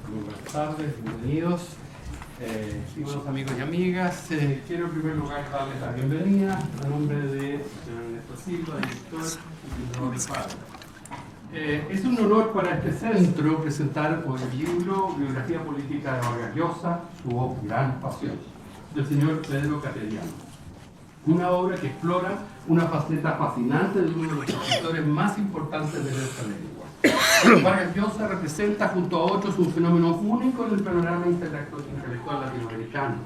Buenas tardes, bienvenidos. Estimados amigos y amigas, quiero en primer lugar darles la bienvenida a nombre de Ernesto Silva, director y fundador de FARO. Es un honor para este centro presentar hoy el libro Biografía Política de Vargas Llosa, su gran pasión, del señor Pedro Cateriano. Una obra que explora una faceta fascinante de uno de los escritores más importantes de nuestra lengua. Vargas Llosa representa junto a otros un fenómeno único en el panorama intelectual latinoamericano,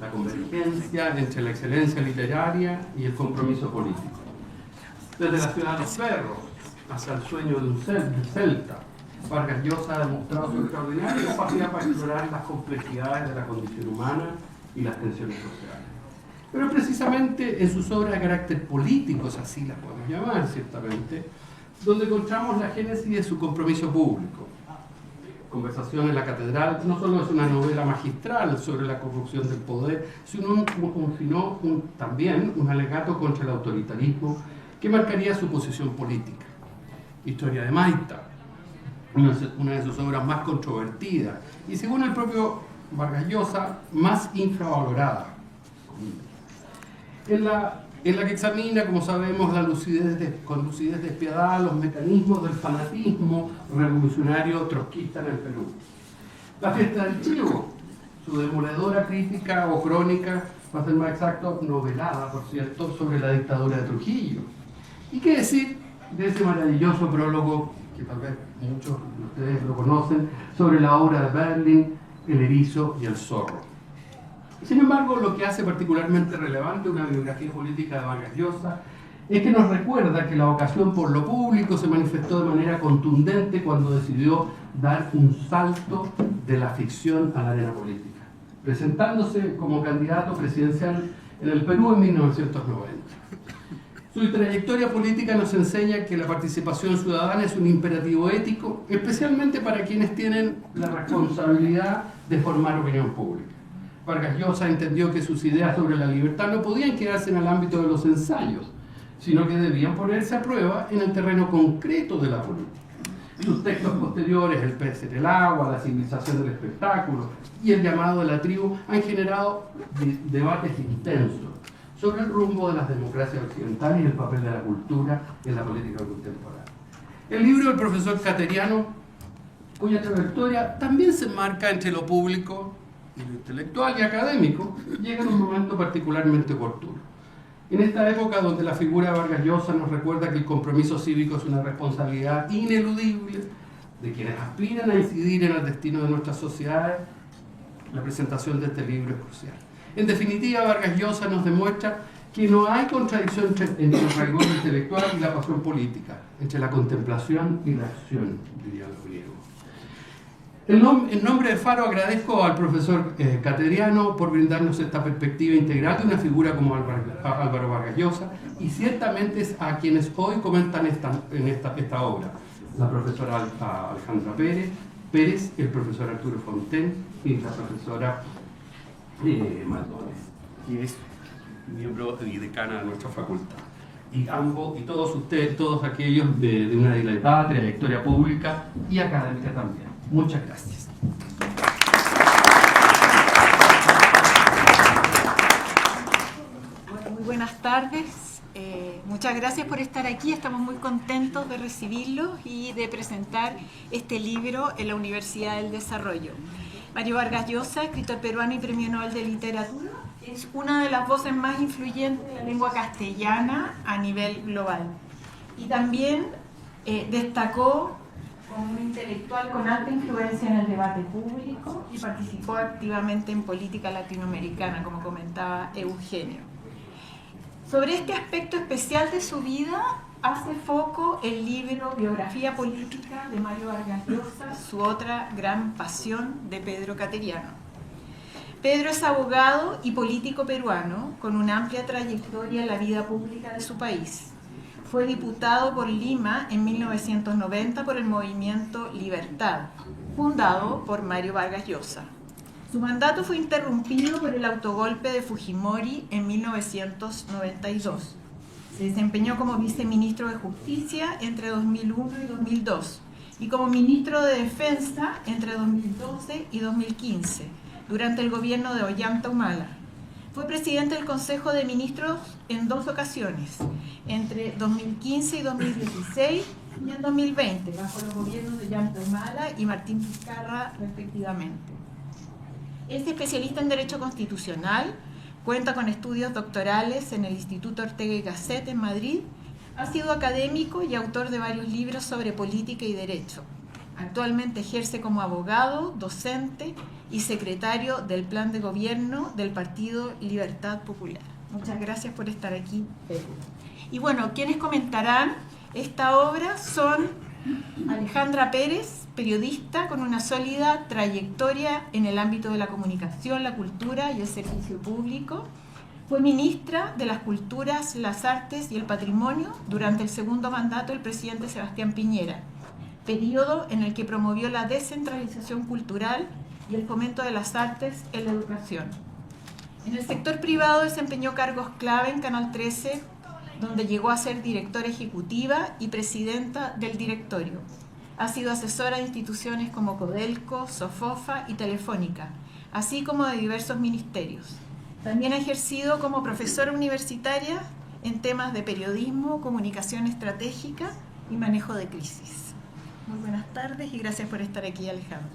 la convergencia entre la excelencia literaria y el compromiso político. Desde la ciudad de los perros hasta el sueño de un celta, Vargas Llosa ha demostrado su extraordinaria capacidad para explorar las complejidades de la condición humana y las tensiones sociales. Pero precisamente en sus obras de carácter político, así las podemos llamar ciertamente, donde encontramos la génesis de su compromiso público. Conversación en la Catedral no solo es una novela magistral sobre la corrupción del poder, sino también un alegato contra el autoritarismo que marcaría su posición política. Historia de Maita, una de sus obras más controvertidas y, según el propio Vargas Llosa, más infravalorada. En la que examina, como sabemos, con lucidez despiadada los mecanismos del fanatismo revolucionario trotskista en el Perú. La fiesta del Chivo, su demoledora crítica o crónica, para ser más exacto, novelada, por cierto, sobre la dictadura de Trujillo. ¿Y qué decir de ese maravilloso prólogo, que tal vez muchos de ustedes lo conocen, sobre la obra de Berlín, El erizo y el zorro? Sin embargo, lo que hace particularmente relevante una biografía política de Vargas Llosa es que nos recuerda que la vocación por lo público se manifestó de manera contundente cuando decidió dar un salto de la ficción a la arena política, presentándose como candidato presidencial en el Perú en 1990. Su trayectoria política nos enseña que la participación ciudadana es un imperativo ético, especialmente para quienes tienen la responsabilidad de formar opinión pública. Vargas Llosa entendió que sus ideas sobre la libertad no podían quedarse en el ámbito de los ensayos, sino que debían ponerse a prueba en el terreno concreto de la política. Sus textos posteriores, El pez en el agua, La civilización del espectáculo y El llamado de la tribu, han generado debates intensos sobre el rumbo de las democracias occidentales y el papel de la cultura en la política contemporánea. El libro del profesor Cateriano, cuya trayectoria también se enmarca entre lo público y lo intelectual y académico, llega en un momento particularmente oportuno. En esta época donde la figura de Vargas Llosa nos recuerda que el compromiso cívico es una responsabilidad ineludible de quienes aspiran a incidir en el destino de nuestras sociedades, la presentación de este libro es crucial. En definitiva, Vargas Llosa nos demuestra que no hay contradicción entre el rigor intelectual y la pasión política, entre la contemplación y la acción, diría los griegos. En nombre de FARO agradezco al profesor Cateriano por brindarnos esta perspectiva integral de una figura como Álvaro Vargas Llosa, y ciertamente es a quienes hoy comentan esta obra: la profesora Alejandra Pérez, el profesor Arturo Fonten y la profesora Maldonado, que es miembro y decana de nuestra facultad. Y todos ustedes, todos aquellos de una dilatada trayectoria pública y académica también. Muchas gracias. Bueno, muy buenas tardes. Muchas gracias por estar aquí. Estamos muy contentos de recibirlos y de presentar este libro en la Universidad del Desarrollo. Mario Vargas Llosa, escritor peruano y premio Nobel de Literatura, es una de las voces más influyentes de la lengua castellana a nivel global. Y también destacó como un intelectual con alta influencia en el debate público y participó activamente en política latinoamericana, como comentaba Eugenio. Sobre este aspecto especial de su vida hace foco el libro Biografía Política de Mario Vargas Llosa, su otra gran pasión, de Pedro Cateriano. Pedro es abogado y político peruano con una amplia trayectoria en la vida pública de su país. Fue diputado por Lima en 1990 por el movimiento Libertad, fundado por Mario Vargas Llosa. Su mandato fue interrumpido por el autogolpe de Fujimori en 1992. Se desempeñó como viceministro de Justicia entre 2001 y 2002 y como ministro de Defensa entre 2012 y 2015, durante el gobierno de Ollanta Humala. Fue presidente del Consejo de Ministros en 2 ocasiones, entre 2015 y 2016 y en 2020, bajo los gobiernos de Ollanta Humala y Martín Vizcarra, respectivamente. Es especialista en Derecho Constitucional, cuenta con estudios doctorales en el Instituto Ortega y Gasset en Madrid. Ha sido académico y autor de varios libros sobre política y derecho. Actualmente ejerce como abogado, docente y secretario del Plan de Gobierno del Partido Libertad Popular. Muchas gracias por estar aquí, Pedro. Y bueno, quienes comentarán esta obra son Alejandra Pérez, periodista con una sólida trayectoria en el ámbito de la comunicación, la cultura y el servicio público. Fue ministra de las Culturas, las Artes y el Patrimonio durante el segundo mandato del presidente Sebastián Piñera, periodo en el que promovió la descentralización cultural y el fomento de las artes en la educación. En el sector privado desempeñó cargos clave en Canal 13, donde llegó a ser directora ejecutiva y presidenta del directorio. Ha sido asesora de instituciones como Codelco, Sofofa y Telefónica, así como de diversos ministerios. También ha ejercido como profesora universitaria en temas de periodismo, comunicación estratégica y manejo de crisis. Muy buenas tardes y gracias por estar aquí, Alejandra.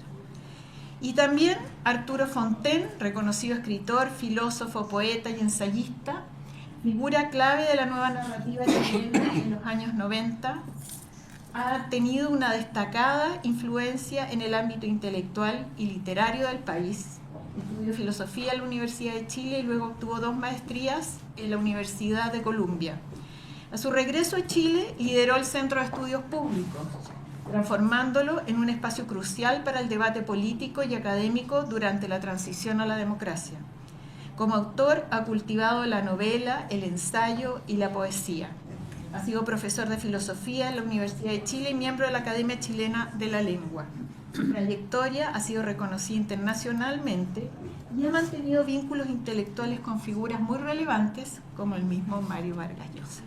Y también Arturo Fontaine, reconocido escritor, filósofo, poeta y ensayista, figura clave de la nueva narrativa chilena en los años 90, ha tenido una destacada influencia en el ámbito intelectual y literario del país. Estudió filosofía en la Universidad de Chile y luego obtuvo 2 maestrías en la Universidad de Columbia. A su regreso a Chile, lideró el Centro de Estudios Públicos, transformándolo en un espacio crucial para el debate político y académico durante la transición a la democracia. Como autor, ha cultivado la novela, el ensayo y la poesía. Ha sido profesor de filosofía en la Universidad de Chile y miembro de la Academia Chilena de la Lengua. Su trayectoria ha sido reconocida internacionalmente y ha mantenido vínculos intelectuales con figuras muy relevantes como el mismo Mario Vargas Llosa.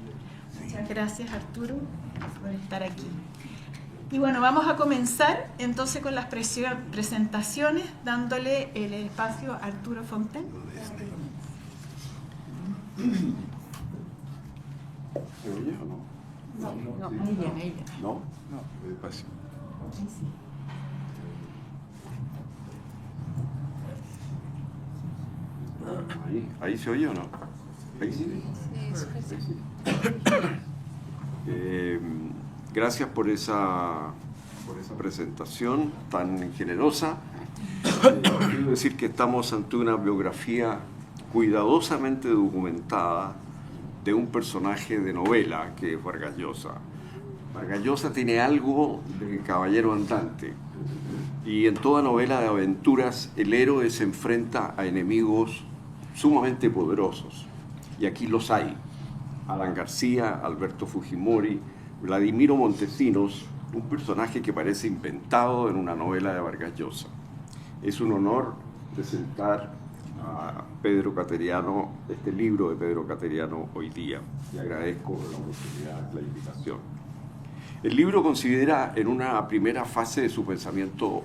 Muchas gracias, Arturo, por estar aquí. Y bueno, vamos a comenzar entonces con las presentaciones, dándole el espacio a Arturo Fontaine. ¿Se oye o no? No, ahí viene, ahí viene. ¿No? No, despacio. ¿Ahí se oye o no? ¿Ahí sí? Sí. Gracias por esa presentación tan generosa. Quiero decir que estamos ante una biografía cuidadosamente documentada de un personaje de novela que es Vargas Llosa. Vargas Llosa tiene algo de caballero andante y en toda novela de aventuras el héroe se enfrenta a enemigos sumamente poderosos y aquí los hay. Alan García, Alberto Fujimori, Vladimiro Montesinos, un personaje que parece inventado en una novela de Vargas Llosa. Es un honor presentar a Pedro Cateriano, este libro de Pedro Cateriano hoy día, y agradezco la oportunidad, la invitación. El libro considera en una primera fase de su pensamiento,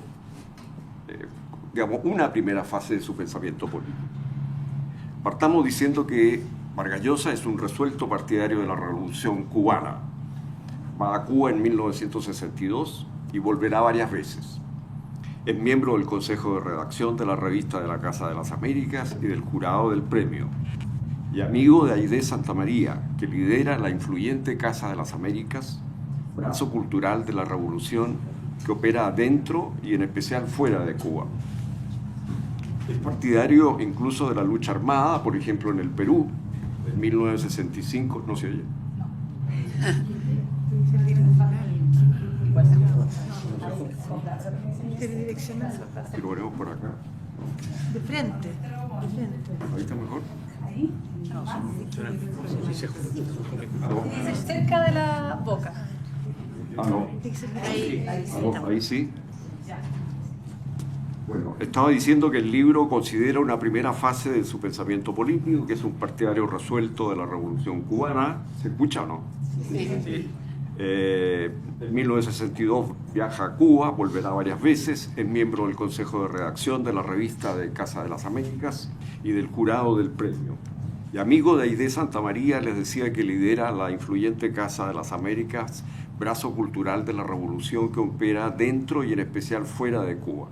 una primera fase de su pensamiento político. Partamos diciendo que Vargas Llosa es un resuelto partidario de la Revolución Cubana. Va a Cuba en 1962 y volverá varias veces. Es miembro del Consejo de Redacción de la revista de la Casa de las Américas y del jurado del premio, y amigo de Aidé Santamaría, que lidera la influyente Casa de las Américas, brazo cultural de la Revolución que opera adentro y en especial fuera de Cuba. Es partidario incluso de la lucha armada, por ejemplo en el Perú, en 1965, ¿no se oye? Y lo veremos por acá. De frente. ¿Ahí está mejor? ¿Ahí? No. Cerca de la boca. Ah, no. Ahí Ah, no, ahí sí. Bueno, estaba diciendo que el libro considera una primera fase de su pensamiento político, que es un partidario resuelto de la Revolución Cubana. ¿Se escucha o no? Sí. En 1962 viaja a Cuba, volverá varias veces, es miembro del Consejo de Redacción de la revista de Casa de las Américas y del jurado del premio. Y amigo de Aide Santamaría, les decía que lidera la influyente Casa de las Américas, brazo cultural de la revolución que opera dentro y en especial fuera de Cuba.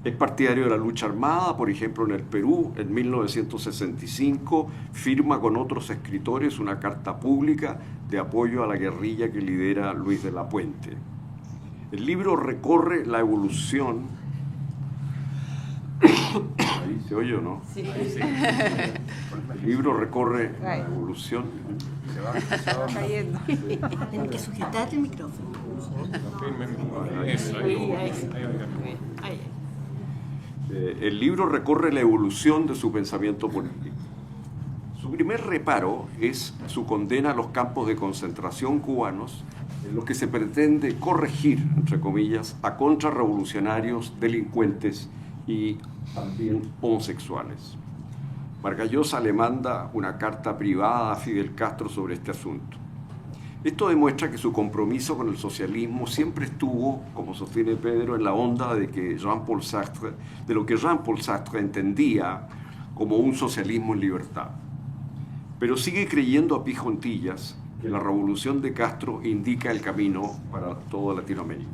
Es partidario de la lucha armada, por ejemplo, en el Perú, en 1965, firma con otros escritores una carta pública de apoyo a la guerrilla que lidera Luis de la Puente. El libro recorre la evolución. ¿Ahí se oye o no? Sí. El libro recorre la evolución. Se va cayendo. Tienes que sujetar el micrófono. Ahí. El libro recorre la evolución de su pensamiento político. Su primer reparo es su condena a los campos de concentración cubanos, en los que se pretende corregir, entre comillas, a contrarrevolucionarios, delincuentes y también homosexuales. Vargas Llosa le manda una carta privada a Fidel Castro sobre este asunto. Esto demuestra que su compromiso con el socialismo siempre estuvo, como sostiene Pedro, en la onda de lo que Jean-Paul Sartre entendía como un socialismo en libertad. Pero sigue creyendo a pie juntillas que la revolución de Castro indica el camino para toda Latinoamérica.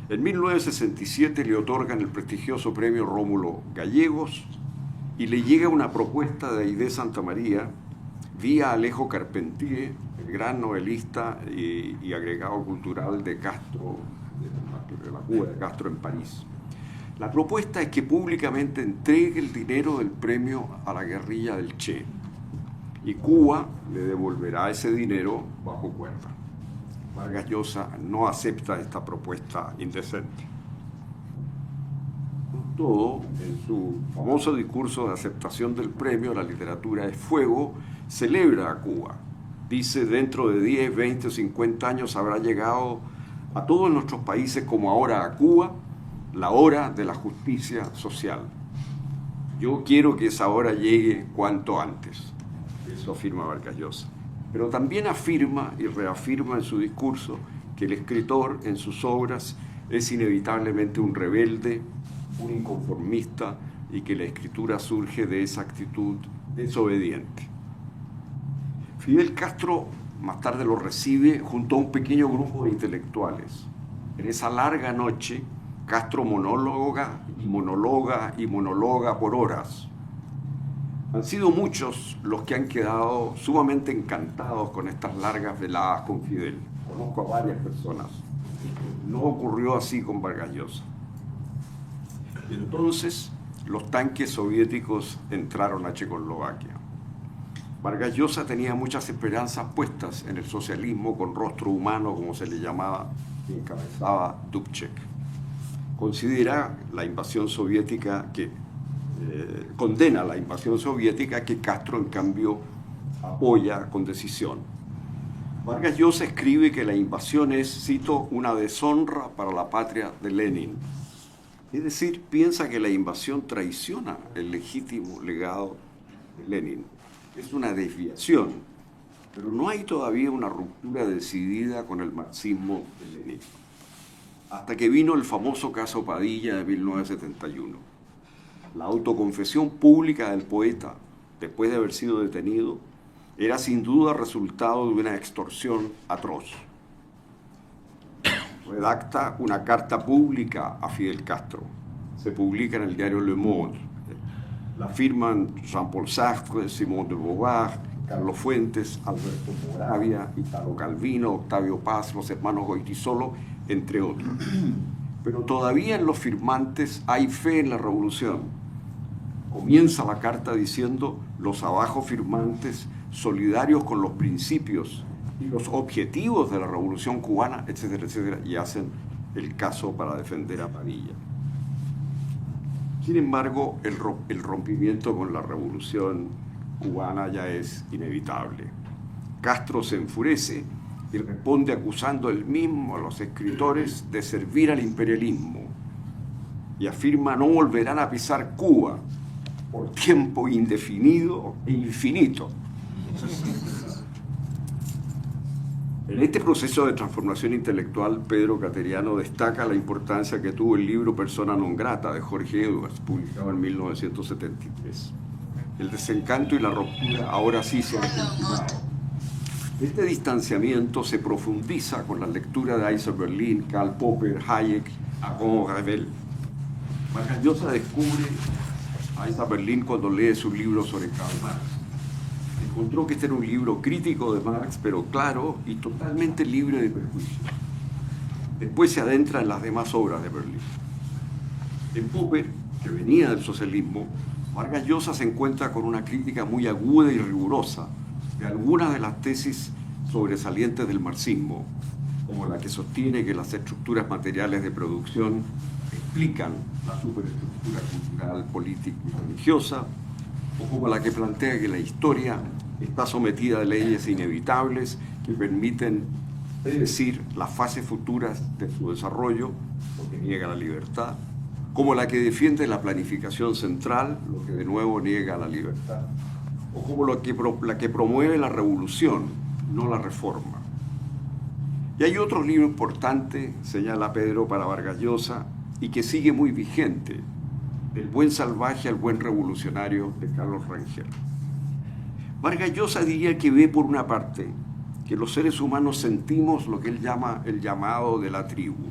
En 1967 le otorgan el prestigioso premio Rómulo Gallegos y le llega una propuesta de Aide Santamaría vía Alejo Carpentier, el gran novelista y agregado cultural de Castro, de la Cuba de Castro en París. La propuesta es que públicamente entregue el dinero del premio a la guerrilla del Che y Cuba le devolverá ese dinero bajo cuerda. Vargas Llosa no acepta esta propuesta indecente. Con todo, en su famoso discurso de aceptación del premio, La literatura es fuego, celebra a Cuba. Dice, dentro de 10, 20 o 50 años habrá llegado a todos nuestros países, como ahora a Cuba, la hora de la justicia social. Yo quiero que esa hora llegue cuanto antes. Eso afirma Vargas Llosa. Pero también afirma y reafirma en su discurso que el escritor en sus obras es inevitablemente un rebelde, un inconformista y que la escritura surge de esa actitud desobediente. Fidel Castro más tarde lo recibe junto a un pequeño grupo de intelectuales. En esa larga noche, Castro monóloga por horas. Han sido muchos los que han quedado sumamente encantados con estas largas veladas con Fidel. Conozco a varias personas. No ocurrió así con Vargas Llosa. Entonces, los tanques soviéticos entraron a Checoslovaquia. Vargas Llosa tenía muchas esperanzas puestas en el socialismo con rostro humano, como se le llamaba, que encabezaba Dubček. Considera la invasión soviética condena la invasión soviética que Castro, en cambio, apoya con decisión. Vargas Llosa escribe que la invasión es, cito, una deshonra para la patria de Lenin. Es decir, piensa que la invasión traiciona el legítimo legado de Lenin. Es una desviación, pero no hay todavía una ruptura decidida con el marxismo de Lenin. Hasta que vino el famoso caso Padilla de 1971. La autoconfesión pública del poeta, después de haber sido detenido, era sin duda resultado de una extorsión atroz. Redacta una carta pública a Fidel Castro. Se publica en el diario Le Monde. La firman Jean-Paul Sartre, Simone de Beauvoir, Carlos Fuentes, Alberto Moravia, Italo Calvino, Octavio Paz, los hermanos Goytisolo, entre otros. Pero todavía en los firmantes hay fe en la revolución. Comienza la carta diciendo: los abajo firmantes, solidarios con los principios y los objetivos de la revolución cubana, etcétera, etcétera, y hacen el caso para defender a Padilla. Sin embargo, el rompimiento con la revolución cubana ya es inevitable. Castro se enfurece y responde acusando él mismo a los escritores de servir al imperialismo y afirma no volverán a pisar Cuba por tiempo indefinido e infinito. En este proceso de transformación intelectual, Pedro Cateriano destaca la importancia que tuvo el libro Persona non grata de Jorge Edwards, publicado en 1973. El desencanto y la ruptura ahora sí se han consumado. Este distanciamiento se profundiza con la lectura de Isaiah Berlin, Karl Popper, Hayek, Agon Revel. Vargas Llosa descubre a Isaiah Berlin cuando lee su libro sobre Karl Marx. Encontró que este era un libro crítico de Marx, pero claro y totalmente libre de prejuicios. Después se adentra en las demás obras de Berlin. En Popper, que venía del socialismo, Vargas Llosa se encuentra con una crítica muy aguda y rigurosa de algunas de las tesis sobresalientes del marxismo, como la que sostiene que las estructuras materiales de producción explican la superestructura cultural, política y religiosa, o como la que plantea que la historia está sometida a leyes inevitables que permiten predecir las fases futuras de su desarrollo, lo que niega la libertad, como la que defiende la planificación central, lo que de nuevo niega la libertad, o como la que promueve la revolución, no la reforma. Y hay otro libro importante, señala Pedro, para Vargas Llosa, y que sigue muy vigente, Del buen salvaje al buen revolucionario, de Carlos Rangel. Vargas Llosa diría que ve, por una parte, que los seres humanos sentimos lo que él llama el llamado de la tribu.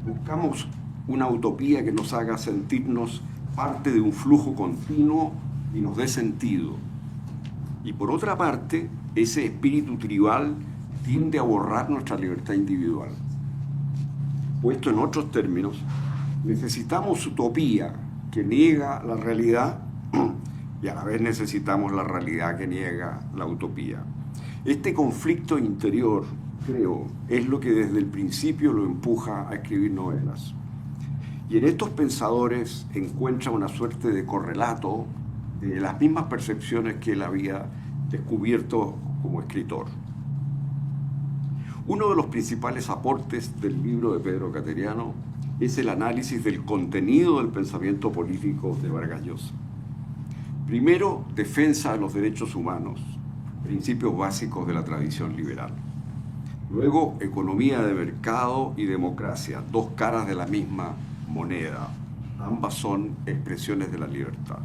Buscamos una utopía que nos haga sentirnos parte de un flujo continuo y nos dé sentido. Y por otra parte, ese espíritu tribal tiende a borrar nuestra libertad individual. Puesto en otros términos, necesitamos utopía que niega la realidad y a la vez necesitamos la realidad que niega la utopía. Este conflicto interior, creo, es lo que desde el principio lo empuja a escribir novelas. Y en estos pensadores encuentra una suerte de correlato de las mismas percepciones que él había descubierto como escritor. Uno de los principales aportes del libro de Pedro Cateriano es el análisis del contenido del pensamiento político de Vargas Llosa. Primero, defensa de los derechos humanos, principios básicos de la tradición liberal. Luego, economía de mercado y democracia, dos caras de la misma moneda. Ambas son expresiones de la libertad.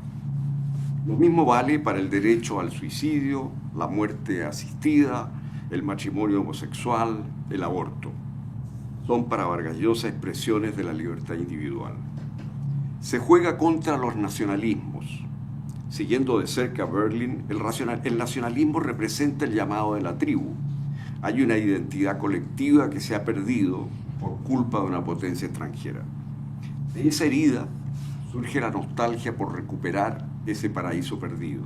Lo mismo vale para el derecho al suicidio, la muerte asistida, el matrimonio homosexual, el aborto. Son para Vargas Llosa expresiones de la libertad individual. Se juega contra los nacionalismos. Siguiendo de cerca a Berlin, el nacionalismo representa el llamado de la tribu. Hay una identidad colectiva que se ha perdido por culpa de una potencia extranjera. De esa herida surge la nostalgia por recuperar ese paraíso perdido.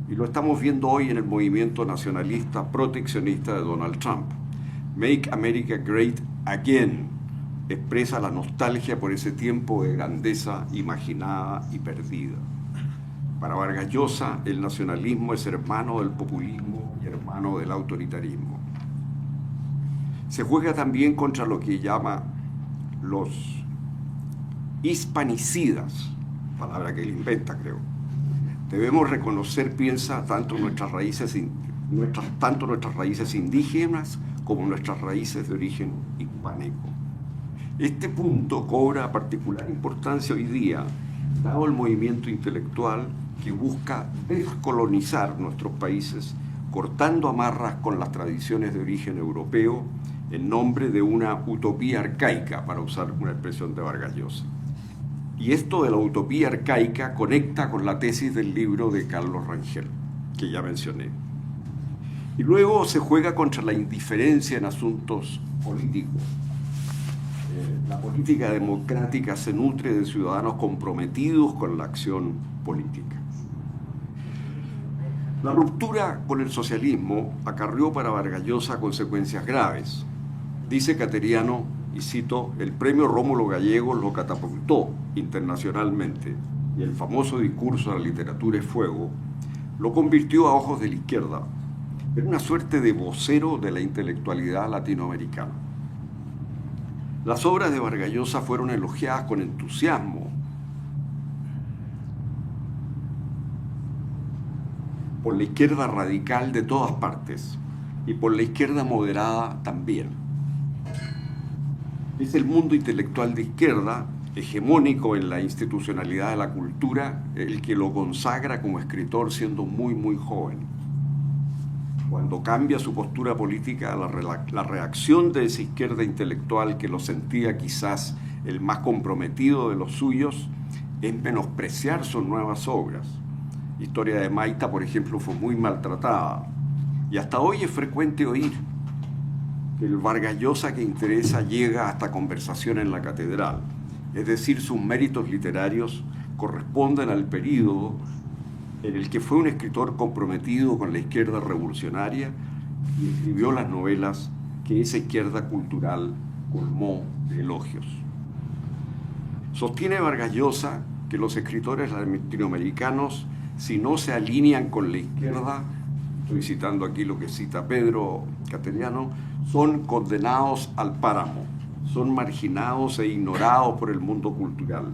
Y lo estamos viendo hoy en el movimiento nacionalista proteccionista de Donald Trump. Make America Great Again expresa la nostalgia por ese tiempo de grandeza imaginada y perdida. Para Vargas Llosa, el nacionalismo es hermano del populismo y hermano del autoritarismo. Se juega también contra lo que llama los hispanicidas, palabra que él inventa, creo. Debemos reconocer, piensa, tanto nuestras raíces indígenas como nuestras raíces de origen hispánico. Este punto cobra particular importancia hoy día, dado el movimiento intelectual que busca descolonizar nuestros países, cortando amarras con las tradiciones de origen europeo en nombre de una utopía arcaica, para usar una expresión de Vargas Llosa. Y esto de la utopía arcaica conecta con la tesis del libro de Carlos Rangel, que ya mencioné. Y luego se juega contra la indiferencia en asuntos políticos. La política democrática se nutre de ciudadanos comprometidos con la acción política. La ruptura con el socialismo acarreó para Vargas Llosa consecuencias graves. Dice Cateriano, y cito, el premio Rómulo Gallegos lo catapultó internacionalmente y el famoso discurso de la literatura es fuego lo convirtió a ojos de la izquierda en una suerte de vocero de la intelectualidad latinoamericana. Las obras de Vargas Llosa fueron elogiadas con entusiasmo por la izquierda radical de todas partes y por la izquierda moderada también. Es el mundo intelectual de izquierda, hegemónico en la institucionalidad de la cultura, el que lo consagra como escritor siendo muy, muy joven. Cuando cambia su postura política, la reacción de esa izquierda intelectual, que lo sentía quizás el más comprometido de los suyos, es menospreciar sus nuevas obras. Historia de Maita, por ejemplo, fue muy maltratada. Y hasta hoy es frecuente oír que el Vargas Llosa que interesa llega hasta conversación en la catedral. Es decir, sus méritos literarios corresponden al período en el que fue un escritor comprometido con la izquierda revolucionaria y escribió las novelas que esa izquierda cultural colmó de elogios. Sostiene Vargas Llosa que los escritores latinoamericanos, si no se alinean con la izquierda, estoy citando aquí lo que cita Pedro Cateriano, son condenados al páramo, son marginados e ignorados por el mundo cultural.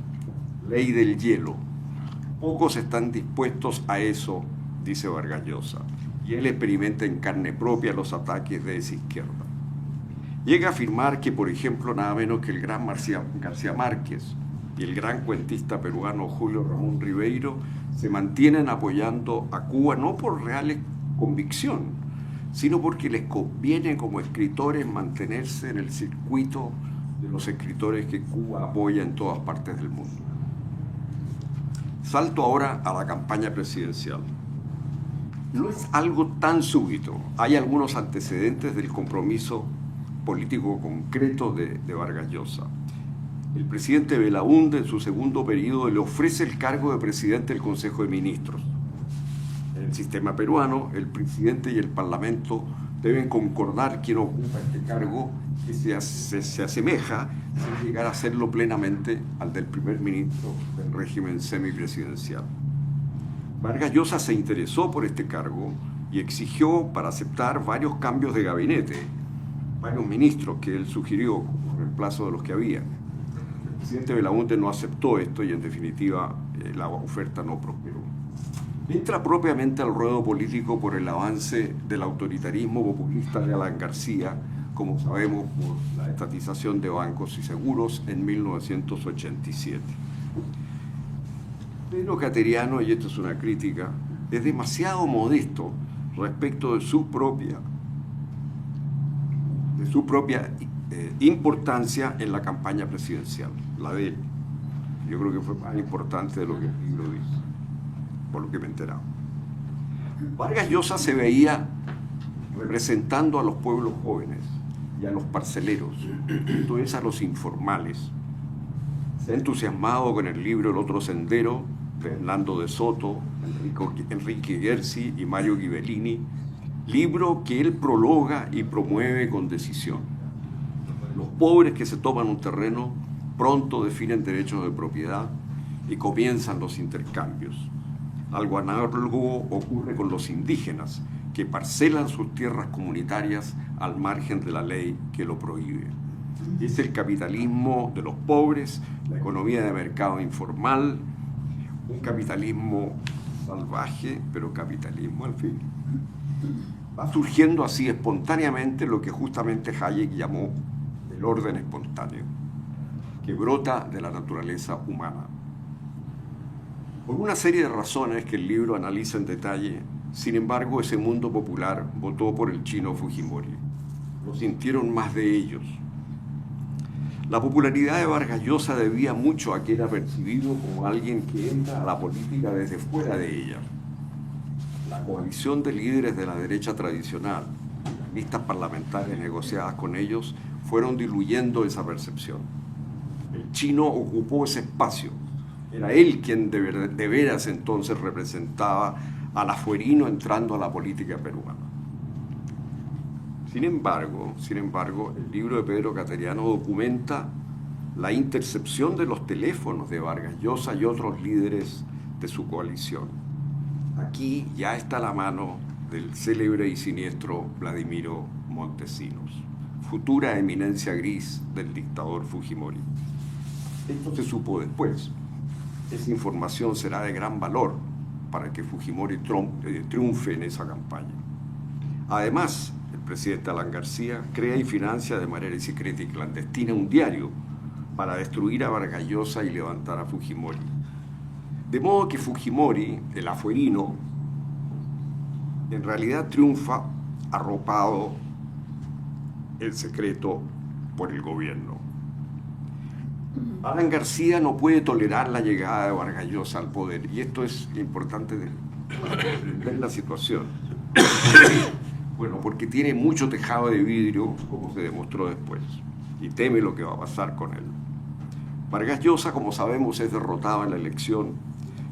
Ley del hielo. Pocos están dispuestos a eso, dice Vargas Llosa, y él experimenta en carne propia los ataques de esa izquierda. Llega a afirmar que, por ejemplo, nada menos que el gran García Márquez y el gran cuentista peruano Julio Ramón Ribeiro se mantienen apoyando a Cuba no por real convicción, sino porque les conviene como escritores mantenerse en el circuito de los escritores que Cuba apoya en todas partes del mundo. Salto ahora a la campaña presidencial. No es algo tan súbito. Hay algunos antecedentes del compromiso político concreto de Vargas Llosa. El presidente Belaúnde, en su segundo periodo, le ofrece el cargo de presidente del Consejo de Ministros. En el sistema peruano, el presidente y el parlamento deben concordar quién ocupa este cargo, que se asemeja, sin llegar a serlo plenamente, al del primer ministro del régimen semipresidencial. Vargas Llosa se interesó por este cargo y exigió para aceptar varios cambios de gabinete, varios ministros que él sugirió como reemplazo de los que había. El presidente Belaúnde no aceptó esto y, en definitiva, la oferta no prosperó. Entra propiamente al ruedo político por el avance del autoritarismo populista de Alan García, como sabemos, por la estatización de bancos y seguros en 1987. Pedro Cateriano, y esto es una crítica, es demasiado modesto respecto de su propia importancia en la campaña presidencial, la de él. Yo creo que fue más importante de lo que el libro dice, por lo que me he enterado. Vargas Llosa se veía representando a los pueblos jóvenes y a los parceleros, entonces a los informales. Se ha entusiasmado con el libro El otro sendero de Hernando de Soto, Enrique Gersi y Mario Ghibellini, libro que él prologa y promueve con decisión. Los pobres que se toman un terreno pronto definen derechos de propiedad y comienzan los intercambios. Algo análogo ocurre con los indígenas, que parcelan sus tierras comunitarias al margen de la ley que lo prohíbe. Es el capitalismo de los pobres, la economía de mercado informal, un capitalismo salvaje, pero capitalismo al fin. Va surgiendo así espontáneamente lo que justamente Hayek llamó el orden espontáneo, que brota de la naturaleza humana. Por una serie de razones que el libro analiza en detalle, sin embargo, ese mundo popular votó por el chino Fujimori. Lo sintieron más de ellos. La popularidad de Vargas Llosa debía mucho a que era percibido como alguien que entra a la política desde fuera de ella. La coalición de líderes de la derecha tradicional, las listas parlamentarias negociadas con ellos, fueron diluyendo esa percepción. El chino ocupó ese espacio. Era él quien de veras entonces representaba al afuerino entrando a la política peruana. Sin embargo, el libro de Pedro Cateriano documenta la intercepción de los teléfonos de Vargas Llosa y otros líderes de su coalición. Aquí ya está la mano del célebre y siniestro Vladimiro Montesinos. futura eminencia gris del dictador Fujimori. Esto se supo después. Esa información será de gran valor para que Fujimori triunfe en esa campaña. Además, el presidente Alan García crea y financia de manera secreta y clandestina un diario para destruir a Vargas Llosa y levantar a Fujimori. De modo que Fujimori, el afuerino, en realidad triunfa arropado en secreto por el gobierno. Alan García no puede tolerar la llegada de Vargas Llosa al poder, y esto es importante ver la situación. Bueno, porque tiene mucho tejado de vidrio, como se demostró después, y teme lo que va a pasar con él. Vargas Llosa, como sabemos, es derrotado en la elección,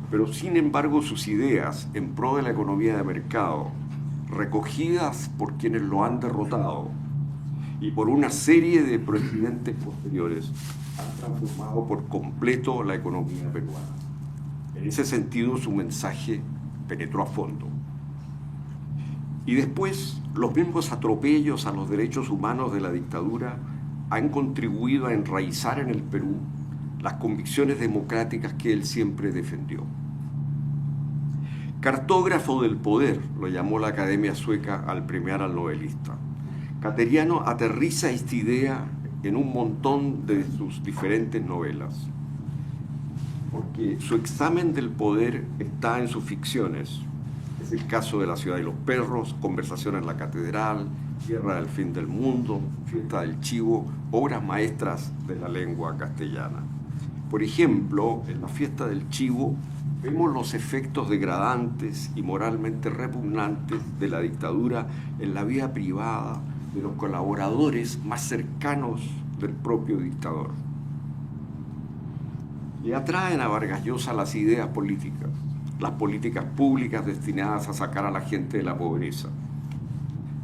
pero sin embargo sus ideas en pro de la economía de mercado, recogidas por quienes lo han derrotado y por una serie de presidentes posteriores, han transformado por completo la economía peruana. En ese sentido, su mensaje penetró a fondo. Y después, los mismos atropellos a los derechos humanos de la dictadura han contribuido a enraizar en el Perú las convicciones democráticas que él siempre defendió. Cartógrafo del poder, lo llamó la Academia Sueca al premiar al novelista. Cateriano aterriza esta idea en un montón de sus diferentes novelas, porque su examen del poder está en sus ficciones. Es el caso de La ciudad de los perros, Conversación en la catedral, Tierra del fin del mundo, Fiesta del chivo, obras maestras de la lengua castellana. Por ejemplo, en La fiesta del chivo vemos los efectos degradantes y moralmente repugnantes de la dictadura en la vida privada de los colaboradores más cercanos del propio dictador. Le atraen a Vargas Llosa las ideas políticas, las políticas públicas destinadas a sacar a la gente de la pobreza,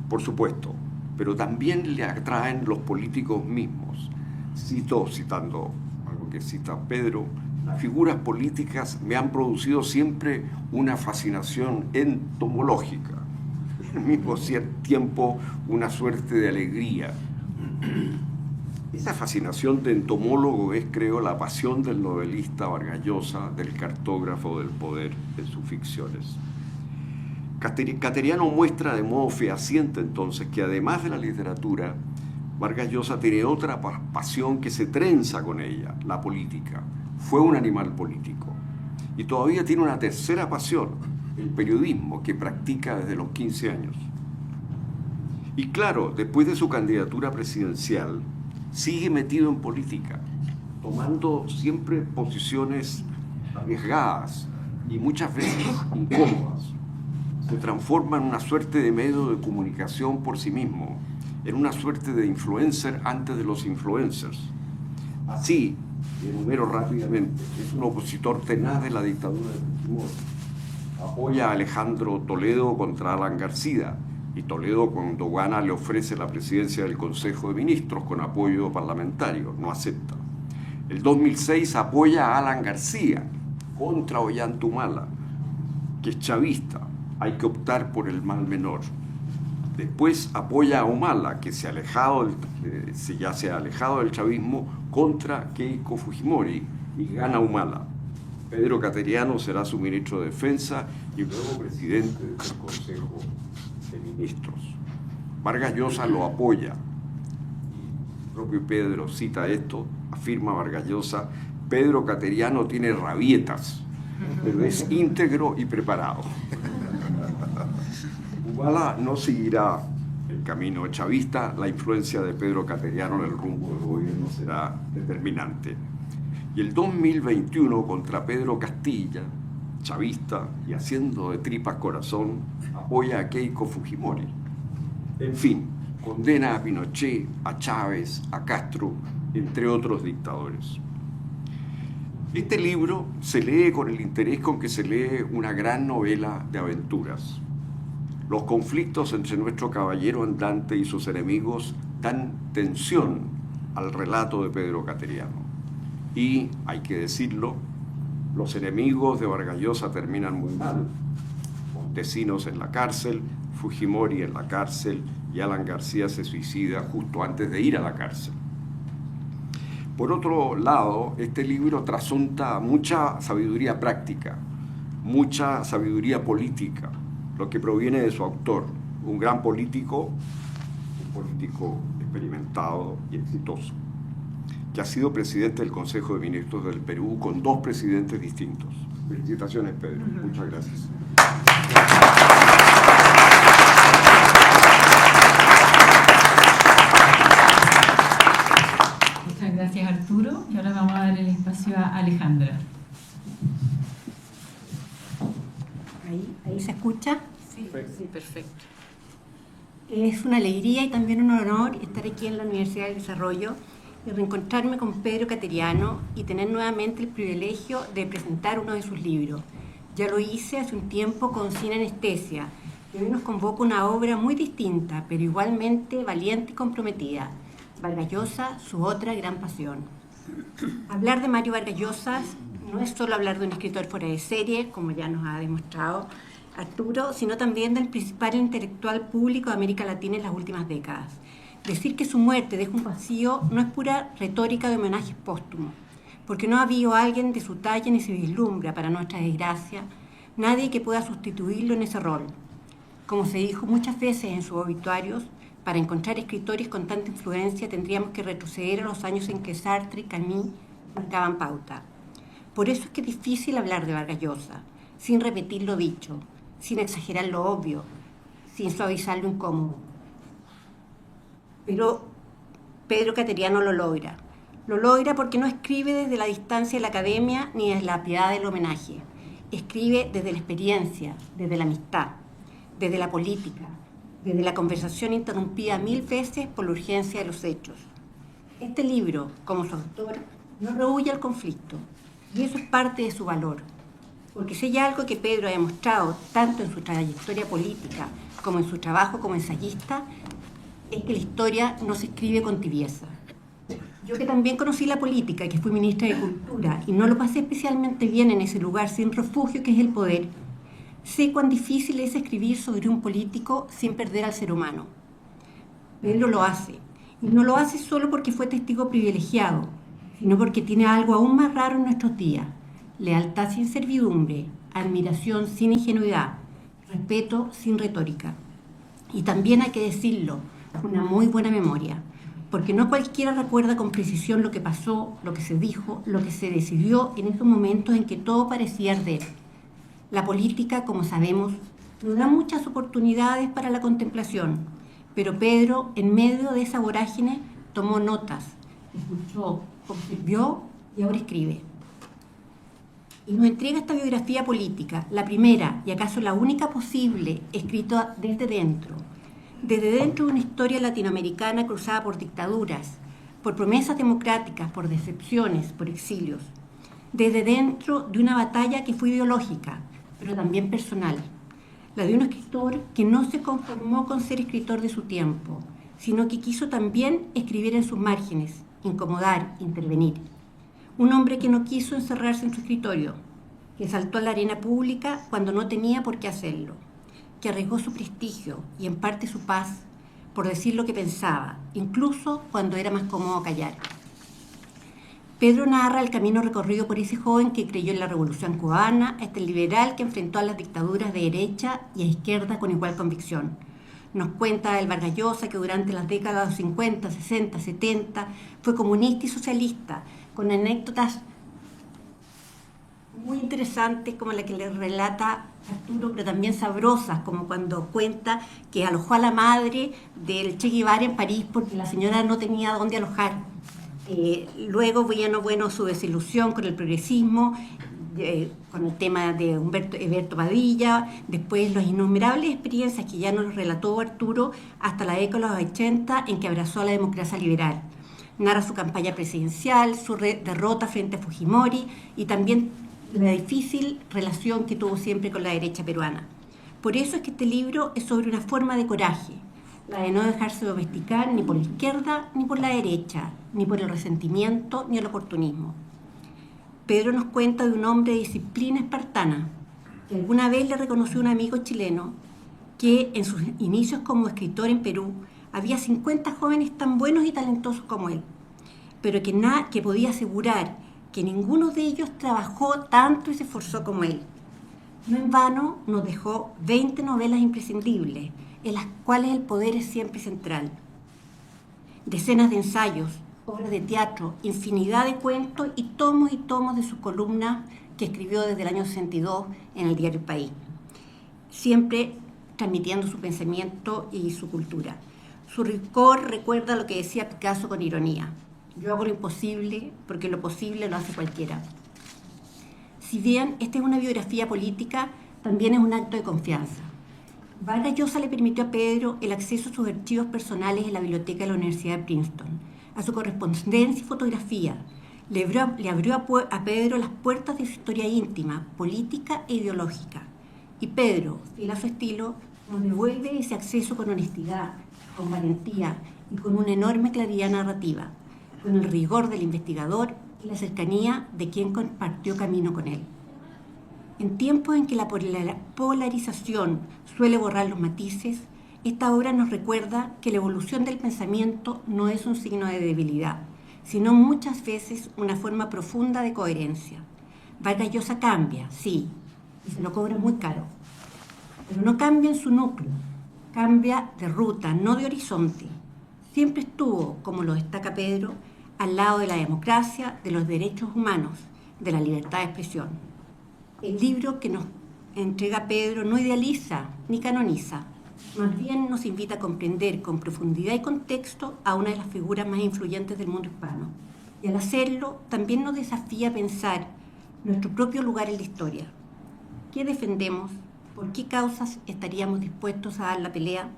por supuesto, pero también le atraen los políticos mismos. Citando algo que cita Pedro, las figuras políticas me han producido siempre una fascinación entomológica, al mismo tiempo una suerte de alegría. Esa fascinación de entomólogo es, creo, la pasión del novelista Vargas Llosa, del cartógrafo del poder en sus ficciones. Cateriano muestra de modo fehaciente entonces que además de la literatura, Vargas Llosa tiene otra pasión que se trenza con ella, la política. Fue un animal político. Y todavía tiene una tercera pasión, el periodismo, que practica desde los 15 años. Y claro, después de su candidatura presidencial, sigue metido en política, tomando siempre posiciones arriesgadas y muchas veces incómodas. Se transforma en una suerte de medio de comunicación por sí mismo, en una suerte de influencer antes de los influencers. Así, enumero rápidamente, es un opositor tenaz de la dictadura de Fujimori. Apoya a Alejandro Toledo contra Alan García, y Toledo cuando gana le ofrece la presidencia del Consejo de Ministros con apoyo parlamentario, no acepta. El 2006 apoya a Alan García contra Ollanta, que es chavista, hay que optar por el mal menor. Después apoya a Humala, que se ha alejado del chavismo, contra Keiko Fujimori, y gana Humala. Pedro Cateriano será su ministro de Defensa y luego presidente del Consejo de Ministros. Vargas Llosa lo apoya. El propio Pedro cita esto, afirma Vargas Llosa: Pedro Cateriano tiene rabietas, pero es íntegro y preparado. Humala no seguirá el camino chavista, la influencia de Pedro Cateriano en el rumbo del gobierno será determinante. Y el 2021, contra Pedro Castilla, chavista y haciendo de tripas corazón, apoya a Keiko Fujimori. En fin, condena a Pinochet, a Chávez, a Castro, entre otros dictadores. Este libro se lee con el interés con que se lee una gran novela de aventuras. Los conflictos entre nuestro caballero andante y sus enemigos dan tensión al relato de Pedro Cateriano. Y, hay que decirlo, los enemigos de Vargas Llosa terminan muy mal. Montesinos en la cárcel, Fujimori en la cárcel y Alan García se suicida justo antes de ir a la cárcel. Por otro lado, este libro trasunta mucha sabiduría práctica, mucha sabiduría política, lo que proviene de su autor, un gran político, un político experimentado y exitoso, que ha sido presidente del Consejo de Ministros del Perú con 2 presidentes distintos. Felicitaciones, Pedro. Muchas gracias. Muchas gracias, Arturo. Y ahora vamos a dar el espacio a Alejandra. ¿Ahí se escucha? Sí, sí, perfecto. Es una alegría y también un honor estar aquí en la Universidad del Desarrollo y reencontrarme con Pedro Cateriano y tener nuevamente el privilegio de presentar uno de sus libros. Ya lo hice hace un tiempo con Sin Anestesia, y hoy nos convoca una obra muy distinta, pero igualmente valiente y comprometida. Vargas Llosa, su otra gran pasión. Hablar de Mario Vargas Llosa no es solo hablar de un escritor fuera de serie, como ya nos ha demostrado Arturo, sino también del principal intelectual público de América Latina en las últimas décadas. Decir que su muerte deja un vacío no es pura retórica de homenajes póstumos, porque no ha habido alguien de su talla ni se vislumbra, para nuestra desgracia, nadie que pueda sustituirlo en ese rol. Como se dijo muchas veces en sus obituarios, para encontrar escritores con tanta influencia tendríamos que retroceder a los años en que Sartre y Camus marcaban pauta. Por eso es que es difícil hablar de Vargas Llosa, sin repetir lo dicho, sin exagerar lo obvio, sin suavizar lo incómodo. Pero Pedro Cateriano lo logra. Lo logra porque no escribe desde la distancia de la academia ni desde la piedad del homenaje. Escribe desde la experiencia, desde la amistad, desde la política, desde la conversación interrumpida 1000 veces por la urgencia de los hechos. Este libro, como su autor, no rehúye al conflicto, y eso es parte de su valor. Porque si hay algo que Pedro ha demostrado, tanto en su trayectoria política como en su trabajo como ensayista, es que la historia no se escribe con tibieza. Yo, que también conocí la política, que fui ministra de Cultura, y no lo pasé especialmente bien en ese lugar sin refugio que es el poder, sé cuán difícil es escribir sobre un político sin perder al ser humano. Pedro lo hace, y no lo hace solo porque fue testigo privilegiado, sino porque tiene algo aún más raro en nuestros días: lealtad sin servidumbre, admiración sin ingenuidad, respeto sin retórica. Y también hay que decirlo, una muy buena memoria, porque no cualquiera recuerda con precisión lo que pasó, lo que se dijo, lo que se decidió en esos momentos en que todo parecía arder. La política, como sabemos, nos da muchas oportunidades para la contemplación, pero Pedro, en medio de esa vorágine, tomó notas, escuchó, observó y ahora escribe. Y nos entrega esta biografía política, la primera y acaso la única posible, escrita desde dentro de una historia latinoamericana cruzada por dictaduras, por promesas democráticas, por decepciones, por exilios, desde dentro de una batalla que fue ideológica, pero también personal, la de un escritor que no se conformó con ser escritor de su tiempo, sino que quiso también escribir en sus márgenes, incomodar, intervenir. Un hombre que no quiso encerrarse en su escritorio, que saltó a la arena pública cuando no tenía por qué hacerlo, que arriesgó su prestigio y en parte su paz por decir lo que pensaba, incluso cuando era más cómodo callar. Pedro narra el camino recorrido por ese joven que creyó en la Revolución Cubana, este liberal que enfrentó a las dictaduras de derecha y a izquierda con igual convicción. Nos cuenta del Vargas Llosa que durante las décadas de los 50, 60, 70 fue comunista y socialista, con anécdotas muy interesantes como la que le relata Arturo, pero también sabrosas, como cuando cuenta que alojó a la madre del Che Guevara en París porque la señora no tenía dónde alojar. Luego, bueno, su desilusión con el progresismo, con el tema de Eberto Padilla, después las innumerables experiencias que ya nos relató Arturo hasta la década de los 80 en que abrazó a la democracia liberal. Narra su campaña presidencial, su derrota frente a Fujimori y también la difícil relación que tuvo siempre con la derecha peruana. Por eso es que este libro es sobre una forma de coraje, la de no dejarse domesticar ni por la izquierda ni por la derecha, ni por el resentimiento ni el oportunismo. Pedro nos cuenta de un hombre de disciplina espartana, que alguna vez le reconoció a un amigo chileno que en sus inicios como escritor en Perú había 50 jóvenes tan buenos y talentosos como él, pero que podía asegurar que ninguno de ellos trabajó tanto y se esforzó como él. No en vano nos dejó 20 novelas imprescindibles, en las cuales el poder es siempre central. Decenas de ensayos, obras de teatro, infinidad de cuentos y tomos de sus columnas que escribió desde el año 62 en el diario El País, siempre transmitiendo su pensamiento y su cultura. Su rigor recuerda lo que decía Picasso con ironía: yo hago lo imposible porque lo posible lo hace cualquiera. Si bien esta es una biografía política, también es un acto de confianza. Vargas Llosa le permitió a Pedro el acceso a sus archivos personales en la biblioteca de la Universidad de Princeton, a su correspondencia y fotografía. Le abrió a Pedro las puertas de su historia íntima, política e ideológica. Y Pedro, fiel a su estilo, nos devuelve ese acceso con honestidad, con valentía y con una enorme claridad narrativa, con el rigor del investigador y la cercanía de quien compartió camino con él. En tiempos en que la polarización suele borrar los matices, esta obra nos recuerda que la evolución del pensamiento no es un signo de debilidad, sino muchas veces una forma profunda de coherencia. Vargas Llosa cambia, sí, y se lo cobra muy caro, pero no cambia en su núcleo, cambia de ruta, no de horizonte. Siempre estuvo, como lo destaca Pedro, al lado de la democracia, de los derechos humanos, de la libertad de expresión. El libro que nos entrega Pedro no idealiza ni canoniza, más bien nos invita a comprender con profundidad y contexto a una de las figuras más influyentes del mundo hispano. Y al hacerlo, también nos desafía a pensar nuestro propio lugar en la historia. ¿Qué defendemos? ¿Por qué causas estaríamos dispuestos a dar la pelea?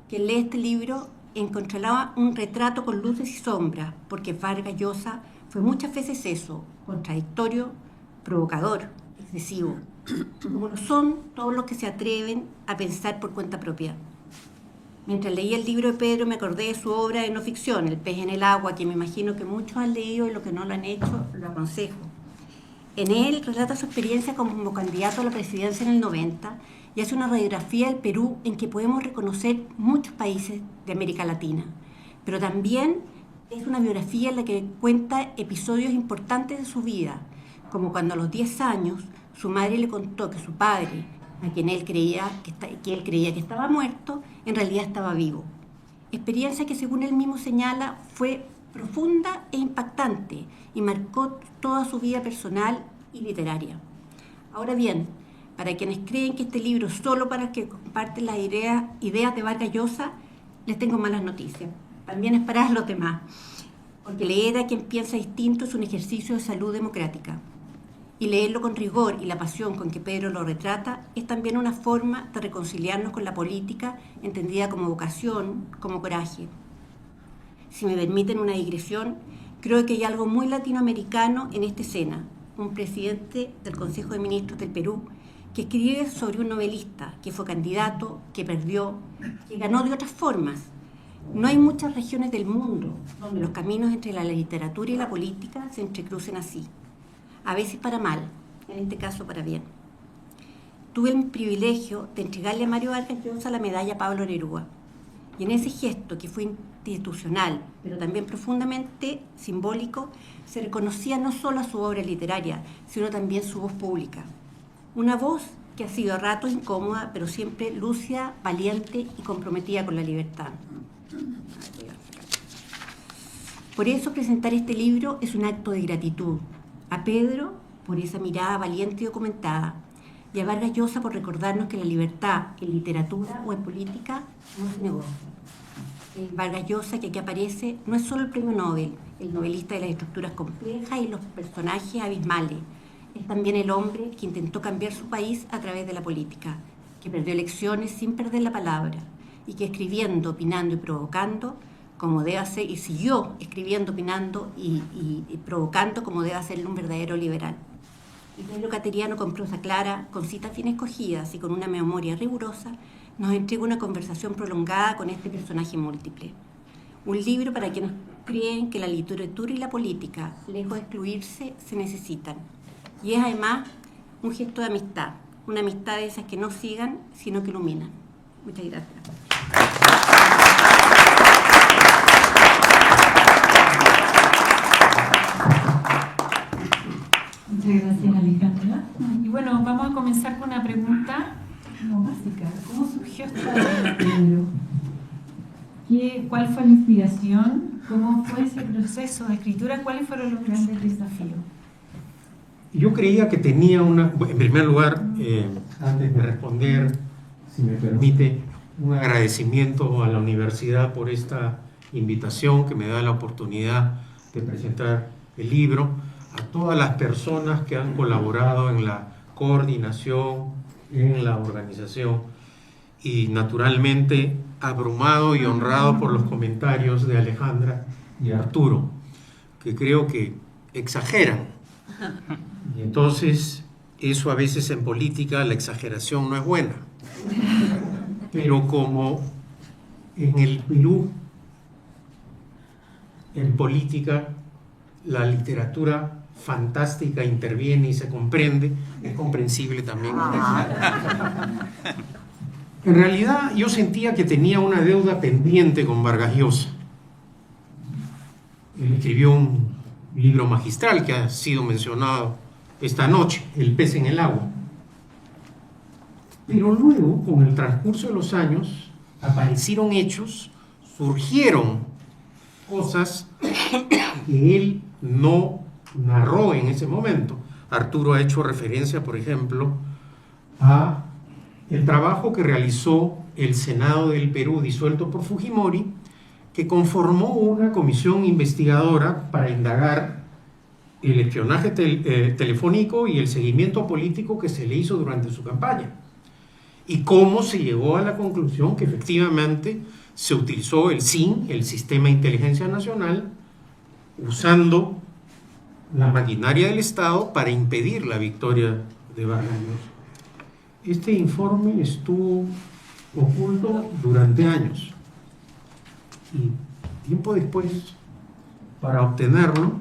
Quien lee este libro encontrará un retrato con luces y sombras, porque Vargas Llosa fue muchas veces eso, contradictorio, provocador, excesivo, como lo son todos los que se atreven a pensar por cuenta propia. Mientras leía el libro de Pedro me acordé de su obra de no ficción, El pez en el agua, que me imagino que muchos han leído y los que no lo han hecho lo aconsejo. En él relata su experiencia como candidato a la presidencia en el 90 y hace una radiografía del Perú en que podemos reconocer muchos países de América Latina, pero también es una biografía en la que cuenta episodios importantes de su vida, como cuando a los 10 años su madre le contó que su padre, a quien él creía que estaba muerto, en realidad estaba vivo. Experiencia que, según él mismo señala, fue profunda e impactante y marcó toda su vida personal y literaria. Ahora bien, para quienes creen que este libro es solo para que comparten las ideas de Vargas Llosa, les tengo malas noticias. También es para los demás, porque leer a quien piensa distinto es un ejercicio de salud democrática. Y leerlo con rigor y la pasión con que Pedro lo retrata es también una forma de reconciliarnos con la política, entendida como vocación, como coraje. Si me permiten una digresión, creo que hay algo muy latinoamericano en esta escena. Un presidente del Consejo de Ministros del Perú que escribe sobre un novelista que fue candidato, que perdió, que ganó de otras formas. No hay muchas regiones del mundo donde los caminos entre la literatura y la política se entrecrucen así. A veces para mal, en este caso para bien. Tuve el privilegio de entregarle a Mario Vargas Llosa la medalla Pablo Neruda. Y en ese gesto, que fue institucional, pero también profundamente simbólico, se reconocía no solo a su obra literaria, sino también su voz pública. Una voz que ha sido a ratos incómoda, pero siempre lúcida, valiente y comprometida con la libertad. Por eso presentar este libro es un acto de gratitud. A Pedro por esa mirada valiente y documentada, y a Vargas Llosa por recordarnos que la libertad en literatura o en política no es negocio. El Vargas Llosa que aquí aparece no es solo el premio Nobel, el novelista de las estructuras complejas y los personajes abismales. Es también el hombre que intentó cambiar su país a través de la política, que perdió elecciones sin perder la palabra, y que escribiendo, opinando y provocando, como debe hacer, y siguió escribiendo, opinando y provocando como debe hacerlo un verdadero liberal. Y Pedro Cateriano, con prosa clara, con citas bien escogidas y con una memoria rigurosa, nos entrega una conversación prolongada con este personaje múltiple. Un libro para quienes creen que la literatura y la política, lejos de excluirse, se necesitan. Y es además un gesto de amistad, una amistad de esas que no sigan, sino que iluminan. Muchas gracias. Muchas gracias, Alejandra. Y bueno, vamos a comenzar con una pregunta básica. ¿Cómo surgió este libro? ¿Cuál fue la inspiración? ¿Cómo fue ese proceso de escritura? ¿Cuáles fueron los grandes desafíos? Yo creía que tenía en primer lugar, antes de responder, si me permite, un agradecimiento a la universidad por esta invitación que me da la oportunidad de presentar el libro, a todas las personas que han colaborado en la coordinación, en la organización, y naturalmente abrumado y honrado por los comentarios de Alejandra y Arturo, que creo que exageran. Y entonces, eso a veces en política, la exageración no es buena. Pero como en el Perú, en política, la literatura fantástica interviene y se comprende, es comprensible también. En realidad, yo sentía que tenía una deuda pendiente con Vargas Llosa. Él escribió un libro magistral que ha sido mencionado esta noche, El pez en el agua. Pero luego, con el transcurso de los años, aparecieron hechos, surgieron cosas que él no narró en ese momento. Arturo ha hecho referencia, por ejemplo, a el trabajo que realizó el Senado del Perú, disuelto por Fujimori, que conformó una comisión investigadora para indagar el espionaje telefónico y el seguimiento político que se le hizo durante su campaña, y cómo se llegó a la conclusión que efectivamente se utilizó el SIN, el Sistema de Inteligencia Nacional, usando la maquinaria del Estado para impedir la victoria de Vargas Llosa. Este informe estuvo oculto durante años, y tiempo después, para obtenerlo,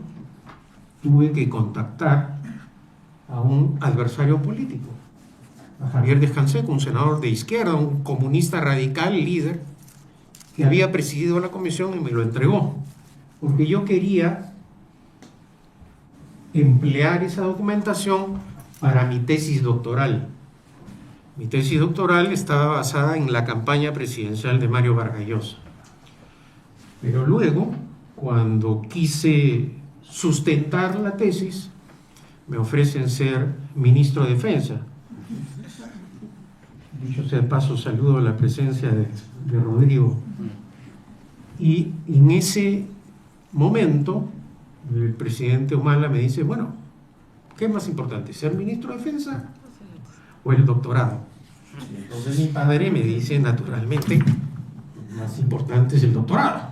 tuve que contactar a un adversario político, a Javier Descanseco, un senador de izquierda, un comunista radical, líder, que había presidido la comisión y me lo entregó, porque yo quería emplear esa documentación para mi tesis doctoral. Mi tesis doctoral estaba basada en la campaña presidencial de Mario Vargas Llosa. Pero luego, cuando quise sustentar la tesis, me ofrecen ser ministro de Defensa. Dicho sea de paso, saludo la presencia de Rodrigo. Y en ese momento, el presidente Humala me dice, bueno, ¿qué es más importante, ser ministro de Defensa o el doctorado? Entonces mi padre me dice, naturalmente, más importante es el doctorado.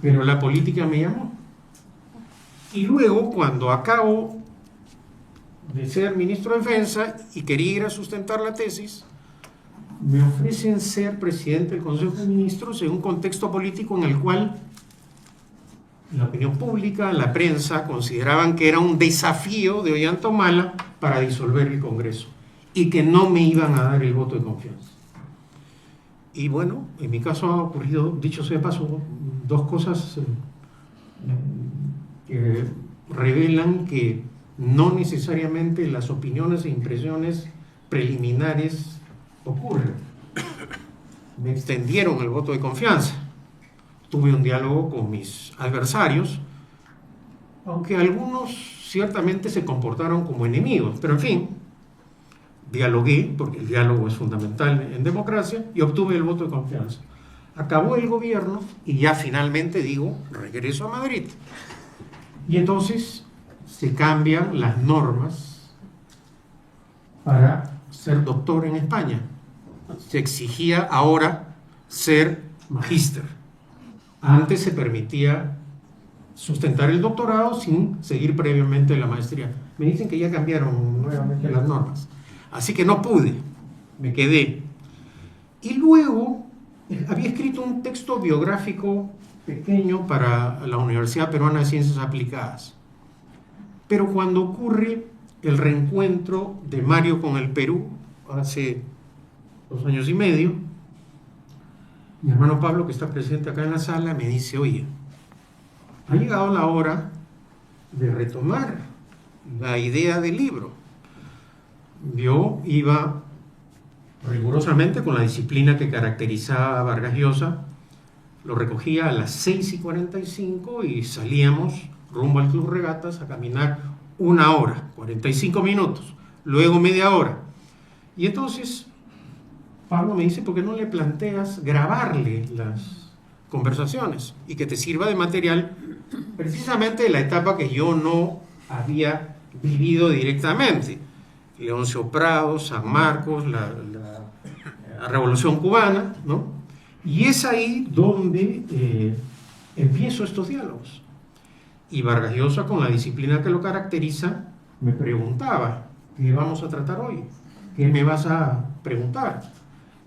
Pero la política me llamó. Y luego, cuando acabo de ser ministro de Defensa y quería ir a sustentar la tesis, me ofrecen ser presidente del Consejo de Ministros en un contexto político en el cual la opinión pública, la prensa, consideraban que era un desafío de Ollanta Humala para disolver el Congreso y que no me iban a dar el voto de confianza. Y bueno, en mi caso ha ocurrido, dicho sea de paso, dos cosas que revelan que no necesariamente las opiniones e impresiones preliminares ocurren. Me extendieron el voto de confianza. Tuve un diálogo con mis adversarios, aunque algunos ciertamente se comportaron como enemigos, pero en fin, dialogué, porque el diálogo es fundamental en democracia, y obtuve el voto de confianza. Acabó el gobierno y ya finalmente digo, regreso a Madrid. Y entonces se cambian las normas para ser doctor en España. Se exigía ahora ser magíster. Antes se permitía sustentar el doctorado sin seguir previamente la maestría. Me dicen que ya cambiaron nuevamente las normas. Así que no pude, me quedé. Y luego había escrito un texto biográfico pequeño para la Universidad Peruana de Ciencias Aplicadas. Pero cuando ocurre el reencuentro de Mario con el Perú hace 2 años y medio. Mi hermano Pablo, que está presente acá en la sala, me dice: oye, ha llegado la hora de retomar la idea del libro. Yo iba rigurosamente con la disciplina que caracterizaba a Vargas Llosa, lo recogía a las 6:45 y salíamos rumbo al Club Regatas a caminar 1 hora, 45 minutos, luego media hora. Y entonces Pablo me dice: ¿por qué no le planteas grabarle las conversaciones y que te sirva de material precisamente de la etapa que yo no había vivido directamente? Leoncio Prado, San Marcos, la Revolución Cubana, ¿no? Y es ahí donde empiezo estos diálogos. Y Vargas Llosa, con la disciplina que lo caracteriza, me preguntaba: ¿qué vamos a tratar hoy? ¿Qué me vas a preguntar?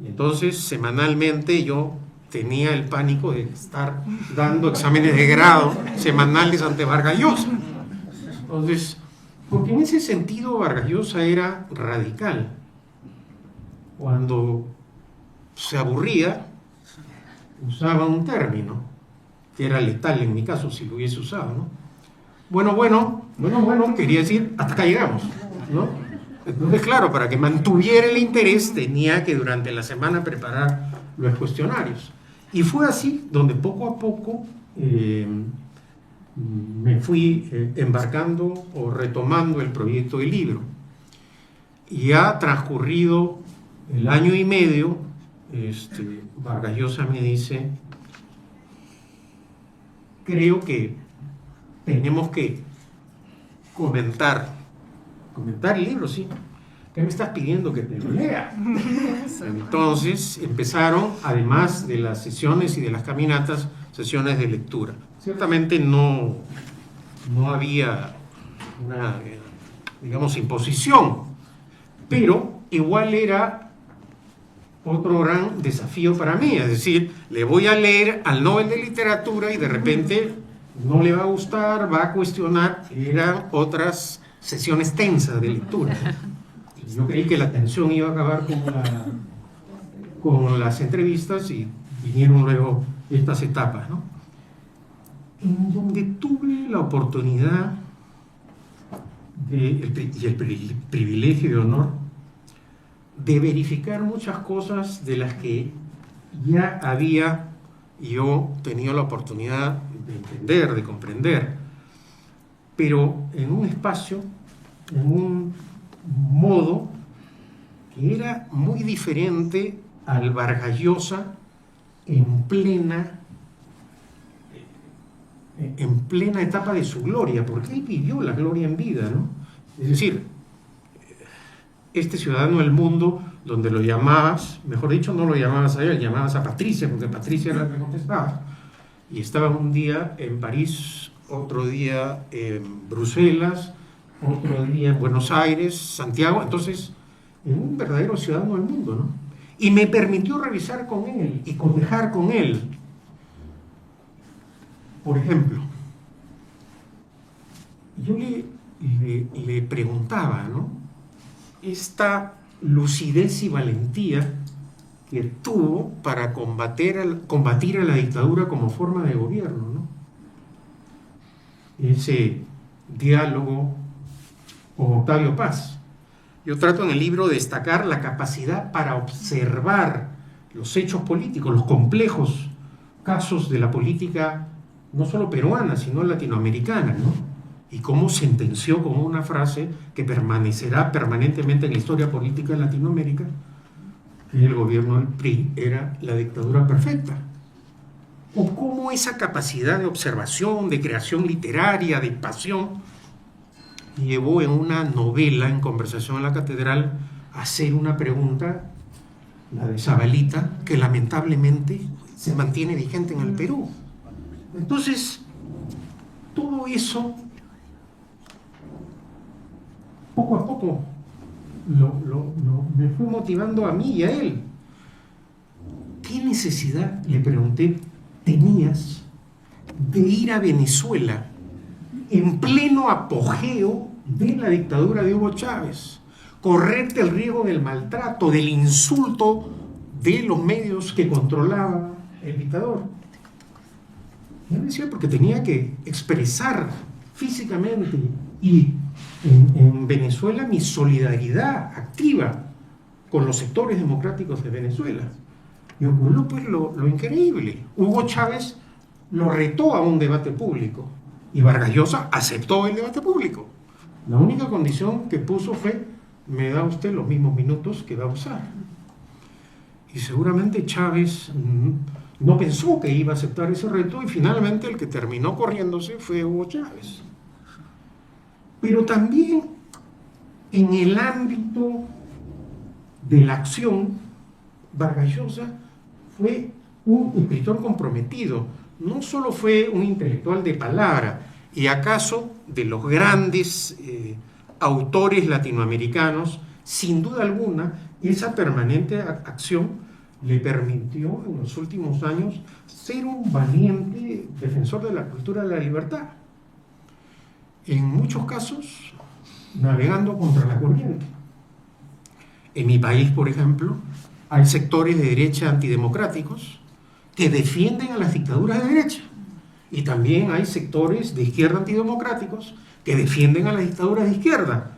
Y entonces, semanalmente, yo tenía el pánico de estar dando exámenes de grado semanales ante Vargas Llosa. Entonces, porque en ese sentido Vargas Llosa era radical. Cuando se aburría, usaba un término que era letal en mi caso si lo hubiese usado, ¿no? Bueno, quería decir, hasta acá llegamos, ¿no? Entonces, claro, para que mantuviera el interés tenía que durante la semana preparar los cuestionarios. Y fue así donde poco a poco me fui embarcando o retomando el proyecto del libro. Y ha transcurrido el 1 año y medio, Vargas Llosa me dice: creo que tenemos que comentar el libro, sí. ¿Qué me estás pidiendo que te lo lea? Entonces empezaron, además de las sesiones y de las caminatas, sesiones de lectura. Ciertamente no había una, digamos, imposición, pero igual era otro gran desafío para mí. Es decir, le voy a leer al Nobel de Literatura y de repente no le va a gustar, va a cuestionar. Eran otras sesiones tensas de lectura. Yo creí que la tensión iba a acabar con las entrevistas y vinieron luego estas etapas, ¿no? En donde tuve la oportunidad y el privilegio y honor de verificar muchas cosas de las que ya había yo tenido la oportunidad de entender, de comprender, pero en un espacio, en un modo que era muy diferente al Vargas Llosa en plena etapa de su gloria, porque él vivió la gloria en vida, ¿no? Es decir, este ciudadano del mundo, donde lo llamabas, mejor dicho, no lo llamabas a él, llamabas a Patricia, porque Patricia era la que contestaba. Y estaba un día en París, otro día en Bruselas, otro día en Buenos Aires, Santiago, entonces, en un verdadero ciudadano del mundo, ¿no? Y me permitió revisar con él y cotejar con él. Por ejemplo, yo le preguntaba, ¿no? Esta lucidez y valentía que tuvo para combatir a la dictadura como forma de gobierno, ¿no? Ese diálogo con Octavio Paz. Yo trato en el libro de destacar la capacidad para observar los hechos políticos, los complejos casos de la política no solo peruana, sino latinoamericana, ¿no? Y cómo sentenció con una frase que permanecerá permanentemente en la historia política de Latinoamérica, que el gobierno del PRI era la dictadura perfecta. O cómo esa capacidad de observación, de creación literaria, de pasión, llevó en una novela, en Conversación en la Catedral, a hacer una pregunta, la de Zabalita, que lamentablemente se mantiene vigente en el Perú. Entonces, todo eso, poco a poco, me fue motivando a mí y a él. ¿Qué necesidad, le pregunté, tenías de ir a Venezuela en pleno apogeo de la dictadura de Hugo Chávez, correrte el riesgo del maltrato, del insulto de los medios que controlaba el dictador. Yo decía porque tenía que expresar físicamente y en Venezuela mi solidaridad activa con los sectores democráticos de Venezuela. Y ocurrió pues lo increíble. Hugo Chávez lo retó a un debate público y Vargas Llosa aceptó el debate público. La única condición que puso fue: me da usted los mismos minutos que va a usar. Y seguramente Chávez no pensó que iba a aceptar ese reto y finalmente el que terminó corriéndose fue Hugo Chávez. Pero también en el ámbito de la acción, Vargas Llosa fue un escritor comprometido. No solo fue un intelectual de palabra, y acaso de los grandes autores latinoamericanos, sin duda alguna, esa permanente acción le permitió en los últimos años ser un valiente defensor de la cultura de la libertad. En muchos casos, navegando contra la corriente. En mi país, por ejemplo, hay sectores de derecha antidemocráticos que defienden a las dictaduras de derecha. Y también hay sectores de izquierda antidemocráticos que defienden a las dictaduras de izquierda.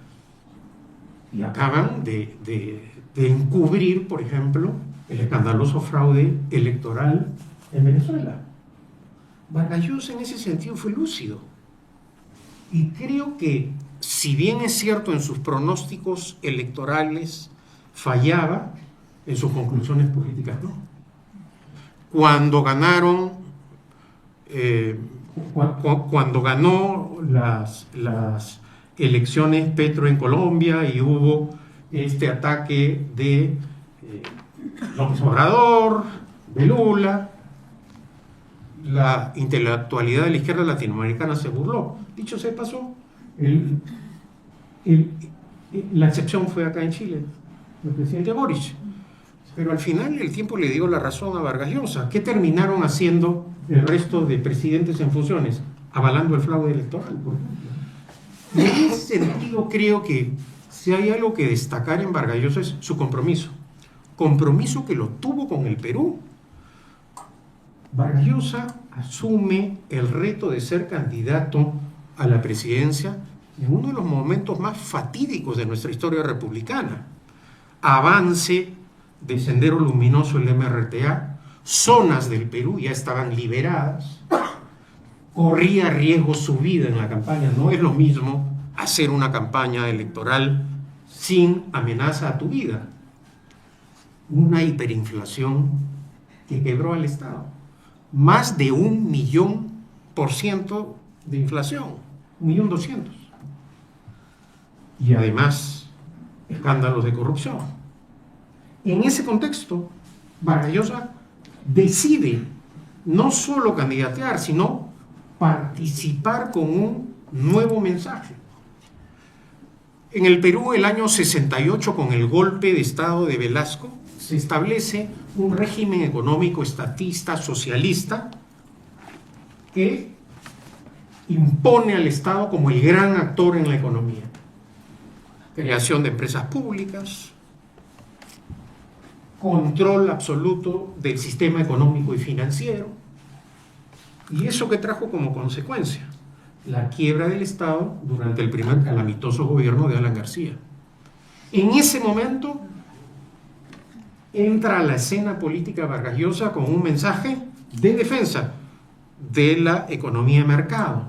Y acaban de encubrir, por ejemplo, el escandaloso fraude electoral en Venezuela. Vargas Llosa en ese sentido fue lúcido. Y creo que, si bien es cierto en sus pronósticos electorales fallaba, en sus conclusiones políticas no. Cuando ganó las elecciones Petro en Colombia y hubo este ataque de López Obrador, de Lula, la intelectualidad de la izquierda latinoamericana se burló. Dicho sea de paso, la excepción fue acá en Chile, el presidente Boric. Pero al final el tiempo le dio la razón a Vargas Llosa. ¿Qué terminaron haciendo el resto de presidentes en funciones? Avalando el fraude electoral, por ejemplo. En ese sentido creo que si hay algo que destacar en Vargas Llosa es su compromiso. Compromiso que lo tuvo con el Perú. Vargas Llosa asume el reto de ser candidato a la presidencia en uno de los momentos más fatídicos de nuestra historia republicana. Avance de Sendero Luminoso, el MRTA, zonas del Perú ya estaban liberadas, corría riesgo su vida en la campaña. No es lo mismo hacer una campaña electoral sin amenaza a tu vida. Una hiperinflación que quebró al Estado. Más de 1.000.000% de inflación, 1.200.000. Y además, escándalos de corrupción. En ese contexto, Vargas Llosa decide no solo candidatear, sino participar con un nuevo mensaje. En el Perú, el año 68, con el golpe de Estado de Velasco, se establece un régimen económico estatista, socialista, que impone al Estado como el gran actor en la economía. Creación de empresas públicas, control absoluto del sistema económico y financiero. ¿Y eso qué trajo como consecuencia? La quiebra del Estado durante el primer calamitoso gobierno de Alan García. En ese momento entra a la escena política Vargas Llosa con un mensaje de defensa de la economía de mercado.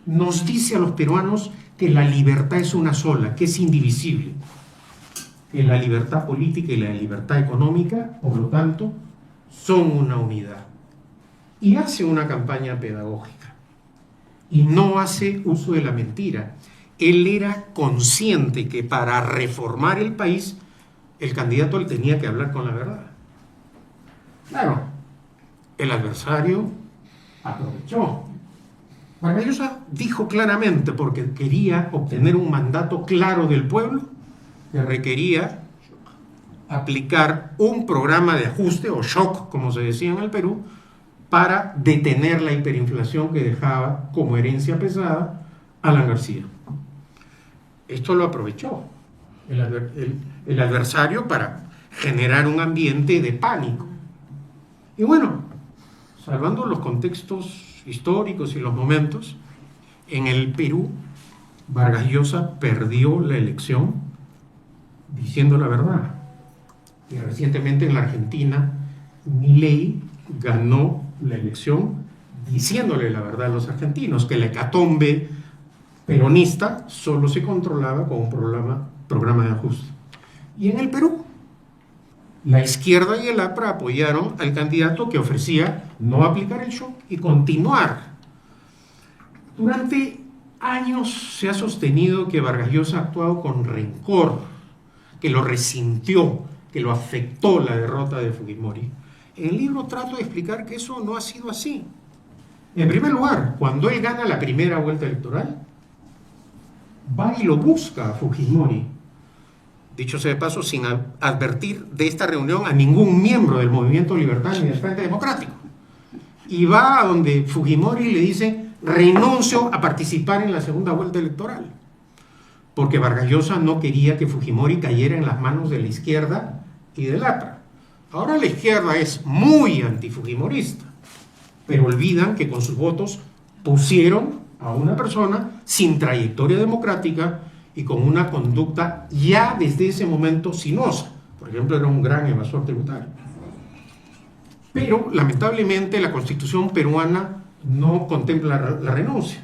Nos dice a los peruanos que la libertad es una sola, que es indivisible. Que la libertad política y la libertad económica, por lo tanto, son una unidad. Y hace una campaña pedagógica. Y no hace uso de la mentira. Él era consciente que para reformar el país, el candidato le tenía que hablar con la verdad. Claro, el adversario aprovechó. Vargas Llosa dijo claramente, porque quería obtener un mandato claro del pueblo, que requería aplicar un programa de ajuste o shock, como se decía en el Perú, para detener la hiperinflación que dejaba como herencia pesada Alan García. esto lo aprovechó el adversario para generar un ambiente de pánico. Y bueno, salvando los contextos históricos y los momentos, en el Perú, Vargas Llosa perdió la elección diciendo la verdad. Y recientemente en la Argentina, Milei ganó la elección diciéndole la verdad a los argentinos, que la hecatombe peronista solo se controlaba con un programa de ajuste. Y en el Perú, la izquierda y el APRA apoyaron al candidato que ofrecía no aplicar el shock y continuar. Durante años se ha sostenido que Vargas Llosa ha actuado con rencor, que lo resintió, que lo afectó la derrota de Fujimori. En el libro trato de explicar que eso no ha sido así. En primer lugar, cuando él gana la primera vuelta electoral, va y lo busca a Fujimori, dicho sea de paso, sin advertir de esta reunión a ningún miembro del Movimiento Libertad ni del Frente Democrático. Y va a donde Fujimori y le dice: renuncio a participar en la segunda vuelta electoral, porque Vargas Llosa no quería que Fujimori cayera en las manos de la izquierda y del APRA. Ahora la izquierda es muy antifujimorista, pero olvidan que con sus votos pusieron a una persona sin trayectoria democrática y con una conducta ya desde ese momento sinuosa. Por ejemplo, era un gran evasor tributario. Pero lamentablemente la Constitución peruana no contempla la renuncia.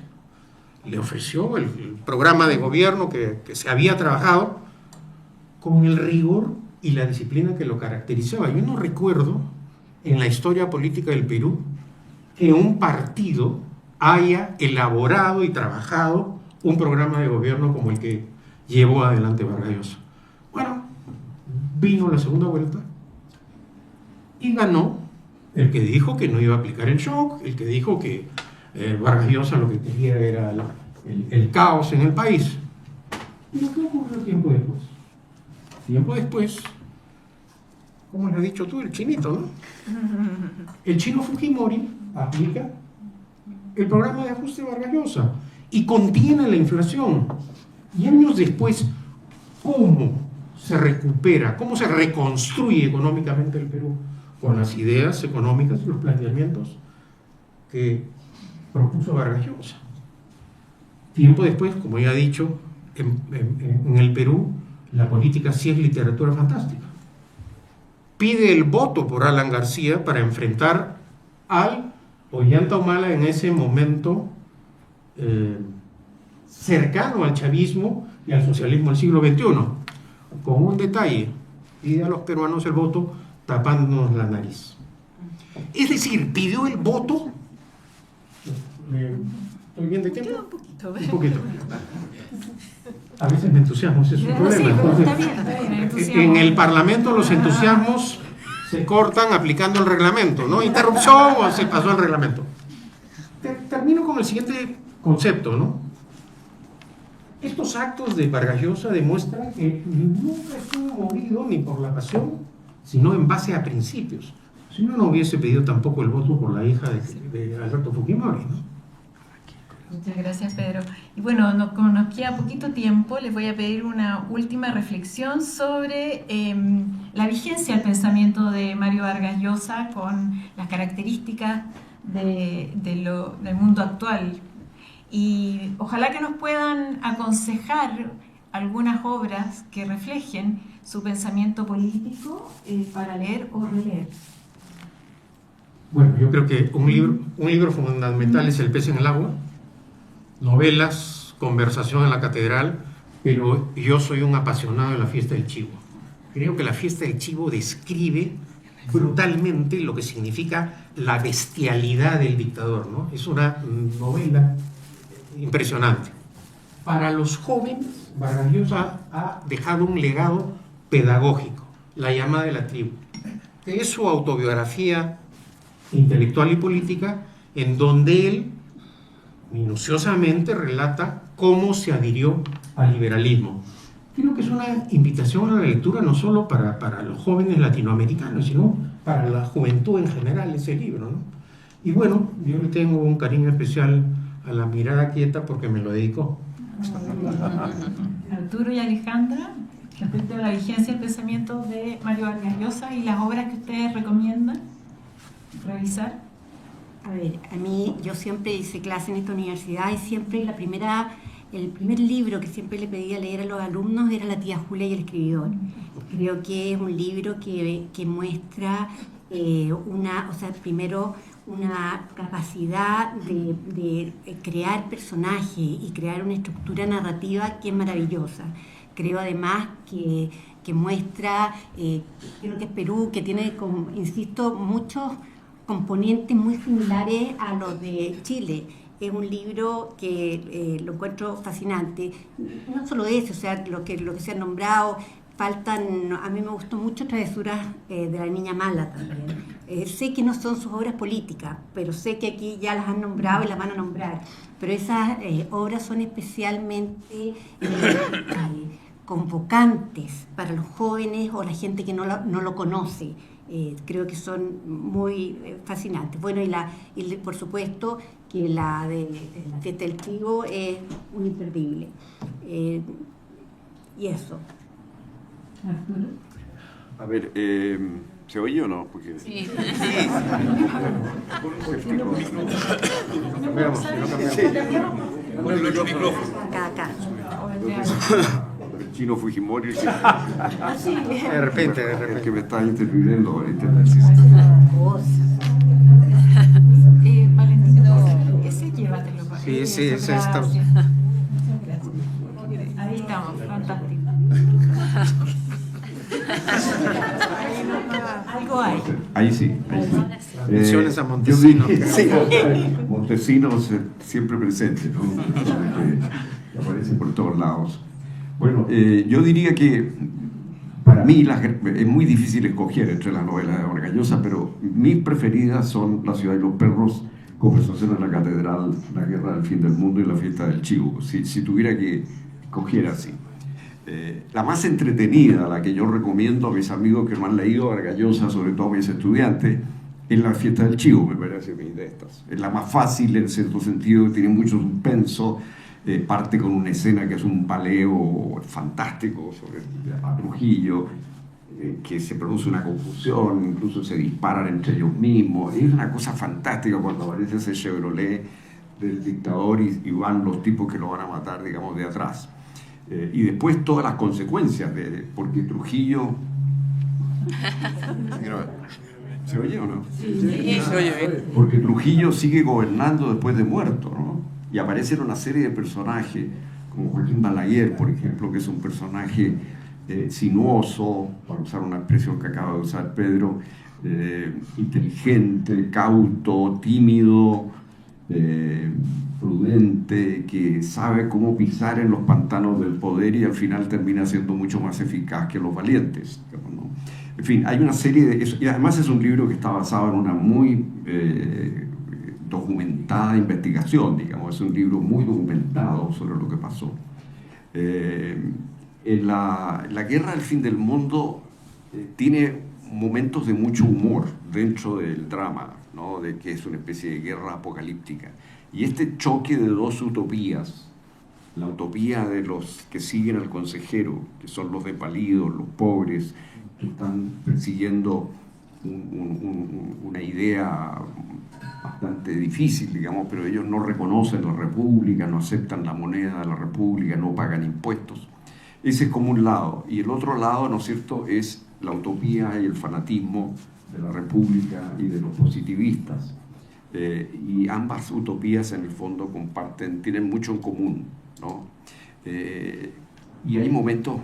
Le ofreció el programa de gobierno que se había trabajado con el rigor y la disciplina que lo caracterizaba. Yo no recuerdo en la historia política del Perú que un partido haya elaborado y trabajado un programa de gobierno como el que llevó adelante Vargas Llosa. Bueno, vino la segunda vuelta y ganó el que dijo que no iba a aplicar el shock, el que dijo que Vargas Llosa lo que quería era el caos en el país. ¿Y qué ocurrió tiempo después? Tiempo después, como le has dicho tú, el chinito, ¿no? El chino Fujimori aplica el programa de ajuste de Vargas Llosa y contiene la inflación. Y años después, ¿cómo se recupera, cómo se reconstruye económicamente el Perú? Con las ideas económicas y los planteamientos que propuso Vargas Llosa. Tiempo después, como ya he dicho, en el Perú la política sí es literatura fantástica. Pide el voto por Alan García para enfrentar al Ollanta Humala en ese momento cercano al chavismo y al socialismo del siglo XXI, con un detalle: pide a los peruanos el voto tapándonos la nariz. Es decir, pidió el voto. ¿Estoy bien de tiempo? Queda un poquito. Un poquito. A veces me entusiasmo, ese es un problema. Sí, pero Entonces, está bien, entusiasmo. en el Parlamento los entusiasmos se cortan aplicando el reglamento, ¿no? Interrupción o se pasó el reglamento. Termino con el siguiente concepto, ¿no? Estos actos de Vargas Llosa demuestran que nunca estuvo movido ni por la pasión, sino en base a principios. Si no, no hubiese pedido tampoco el voto por la hija de Alberto Fujimori, ¿no? Muchas gracias, Pedro. Y bueno, como nos queda poquito tiempo, les voy a pedir una última reflexión sobre la vigencia del pensamiento de Mario Vargas Llosa con las características del mundo actual. Y ojalá que nos puedan aconsejar algunas obras que reflejen su pensamiento político para leer o releer. Bueno, yo creo que un libro fundamental es El pez en el agua, novelas, conversación en la catedral, pero yo soy un apasionado de la fiesta del chivo. Creo que la fiesta del chivo describe brutalmente lo que significa la bestialidad del dictador, ¿no? Es una novela impresionante. Para los jóvenes, Vargas Llosa ha dejado un legado pedagógico, La llamada de la tribu, que es su autobiografía intelectual y política, en donde él minuciosamente relata cómo se adhirió al liberalismo. Creo que es una invitación a la lectura no solo para los jóvenes latinoamericanos, sino para la juventud en general, ese libro, ¿no? Y bueno, yo le tengo un cariño especial a La mirada quieta porque me lo dedicó. Arturo y Alejandra, respecto a la vigencia del pensamiento de Mario Vargas Llosa y las obras que ustedes recomiendan revisar. A ver, a mí, yo siempre hice clase en esta universidad y siempre el primer libro que siempre le pedía leer a los alumnos era La tía Julia y el escribidor. Creo que es un libro que muestra primero una capacidad de crear personajes y crear una estructura narrativa que es maravillosa. Creo además que muestra, creo que es Perú, que tiene, insisto, muchos componentes muy similares a los de Chile. Es un libro que lo encuentro fascinante. No solo eso, o sea, lo que se ha nombrado, a mí me gustó mucho Travesuras de la niña mala también. Sé que no son sus obras políticas, pero sé que aquí ya las han nombrado y las van a nombrar. Pero esas obras son especialmente convocantes para los jóvenes o la gente que no lo conoce. Creo que son muy fascinantes. Bueno, y por supuesto que la de la fiesta del trigo es un imperdible. Y eso. Arturo. A ver, ¿se oye o no? Porque... Sí. Acá. El chino Fujimori, De repente. el que me está interviniendo ahorita. Valentino, ese llévatelo para Sí, ese está. Gracias. Ahí estamos, fantástico. Algo hay. Ahí sí. Menciones a Montesinos. Sí, Montesinos siempre presente, ¿no? Que aparece por todos lados. Bueno, yo diría que para mí es muy difícil escoger entre las novelas de Vargas Llosa, pero mis preferidas son La ciudad y los perros, Conversación en la catedral, La guerra del fin del mundo y La fiesta del chivo. Si tuviera que escoger así. La más entretenida, la que yo recomiendo a mis amigos que no han leído Vargas Llosa, sobre todo a mis estudiantes, es La fiesta del chivo, me parece a mí de estas. Es la más fácil en cierto sentido, tiene mucho suspenso, parte con una escena que es un paleo fantástico sobre Trujillo, que se produce una confusión, incluso se disparan entre ellos mismos. Es una cosa fantástica cuando aparece ese Chevrolet del dictador y van los tipos que lo van a matar, digamos, de atrás. Y después todas las consecuencias, porque Trujillo... ¿Se oye o no? Sí, se oye bien. Porque Trujillo sigue gobernando después de muerto, ¿no? Y aparecen una serie de personajes, como Joaquín Balaguer, por ejemplo, que es un personaje sinuoso, para usar una expresión que acaba de usar Pedro, inteligente, cauto, tímido, prudente, que sabe cómo pisar en los pantanos del poder y al final termina siendo mucho más eficaz que los valientes, digamos, ¿no? En fin, hay una serie de eso, y además es un libro que está basado en una muy documentada investigación, digamos, es un libro muy documentado sobre lo que pasó. La guerra del fin del mundo tiene momentos de mucho humor dentro del drama, ¿no? De que es una especie de guerra apocalíptica. Y este choque de dos utopías, la utopía de los que siguen al consejero, que son los desvalidos, los pobres, que están persiguiendo una idea bastante difícil, digamos, pero ellos no reconocen la república, no aceptan la moneda de la república, no pagan impuestos. Ese es como un lado. Y el otro lado, ¿no es cierto?, es la utopía y el fanatismo de la república y de los positivistas. Y ambas utopías en el fondo tienen mucho en común, ¿no? Y hay momentos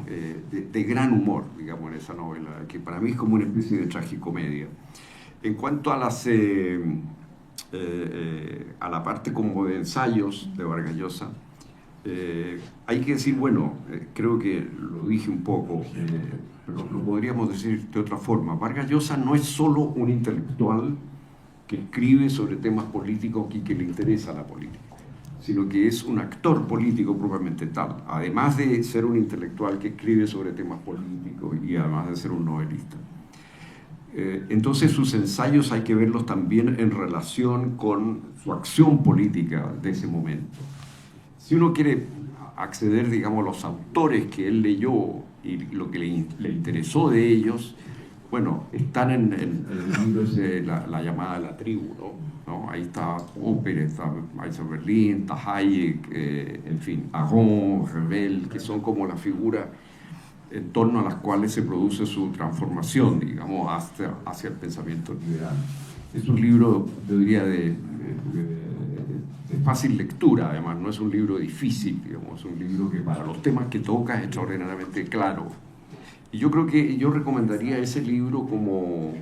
de gran humor, digamos, en esa novela, que para mí es como una especie de tragicomedia. En cuanto a la parte como de ensayos de Vargas Llosa, hay que decir, bueno, creo que lo dije un poco, pero lo podríamos decir de otra forma. Vargas Llosa no es solo un intelectual que escribe sobre temas políticos y que le interesa la política, sino que es un actor político propiamente tal, además de ser un intelectual que escribe sobre temas políticos y además de ser un novelista. Entonces sus ensayos hay que verlos también en relación con su acción política de ese momento. Si uno quiere acceder, digamos, a los autores que él leyó y lo que le interesó de ellos, bueno, están en el libro ese, la llamada de la tribu, ¿no? Ahí está Popper, está Max Berlin, está Hayek, en fin, Aron, Revel, que son como las figuras en torno a las cuales se produce su transformación, digamos, hacia el pensamiento liberal. Es un libro, yo diría, de fácil lectura, además, no es un libro difícil, digamos, es un libro que para los temas que toca es extraordinariamente claro. Y yo creo que yo recomendaría ese libro como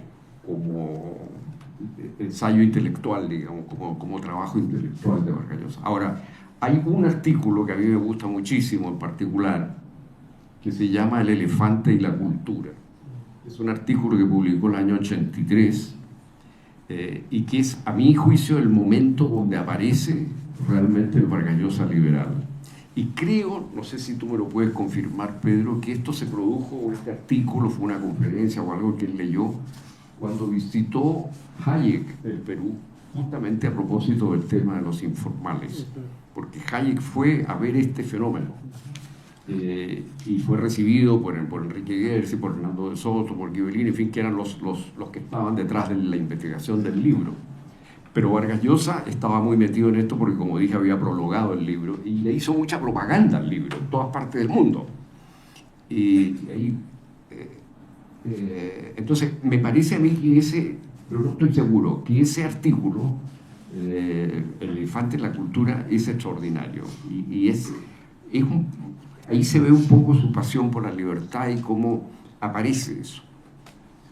ensayo intelectual, digamos, como trabajo intelectual de Vargas Llosa. Ahora, hay un artículo que a mí me gusta muchísimo en particular, que se llama El elefante y la cultura. Es un artículo que publicó en el año 83 y que es, a mi juicio, el momento donde aparece realmente el Vargas Llosa liberal. Y creo, no sé si tú me lo puedes confirmar, Pedro, que esto se produjo, este artículo fue una conferencia o algo que él leyó cuando visitó Hayek el Perú, justamente a propósito del tema de los informales, porque Hayek fue a ver este fenómeno y fue recibido por Enrique Gersi, por Hernando de Soto, por Ghibellin, en fin, que eran los que estaban detrás de la investigación del libro. Pero Vargas Llosa estaba muy metido en esto porque, como dije, había prologado el libro y le hizo mucha propaganda al libro en todas partes del mundo. Entonces, me parece a mí que pero no estoy seguro, que ese artículo, El elefante en la cultura, es extraordinario. Ahí se ve un poco su pasión por la libertad y cómo aparece eso.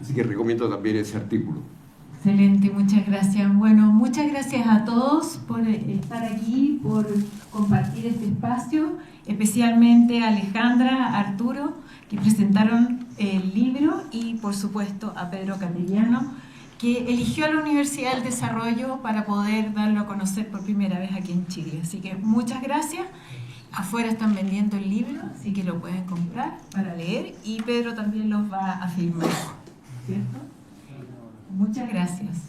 Así que recomiendo también ese artículo. Excelente, muchas gracias. Bueno, muchas gracias a todos por estar aquí, por compartir este espacio, especialmente a Alejandra, a Arturo, que presentaron el libro, y por supuesto a Pedro Cateriano, que eligió a la Universidad del Desarrollo para poder darlo a conocer por primera vez aquí en Chile. Así que muchas gracias. Afuera están vendiendo el libro, así que lo pueden comprar para leer, y Pedro también los va a firmar, ¿cierto? Muchas gracias.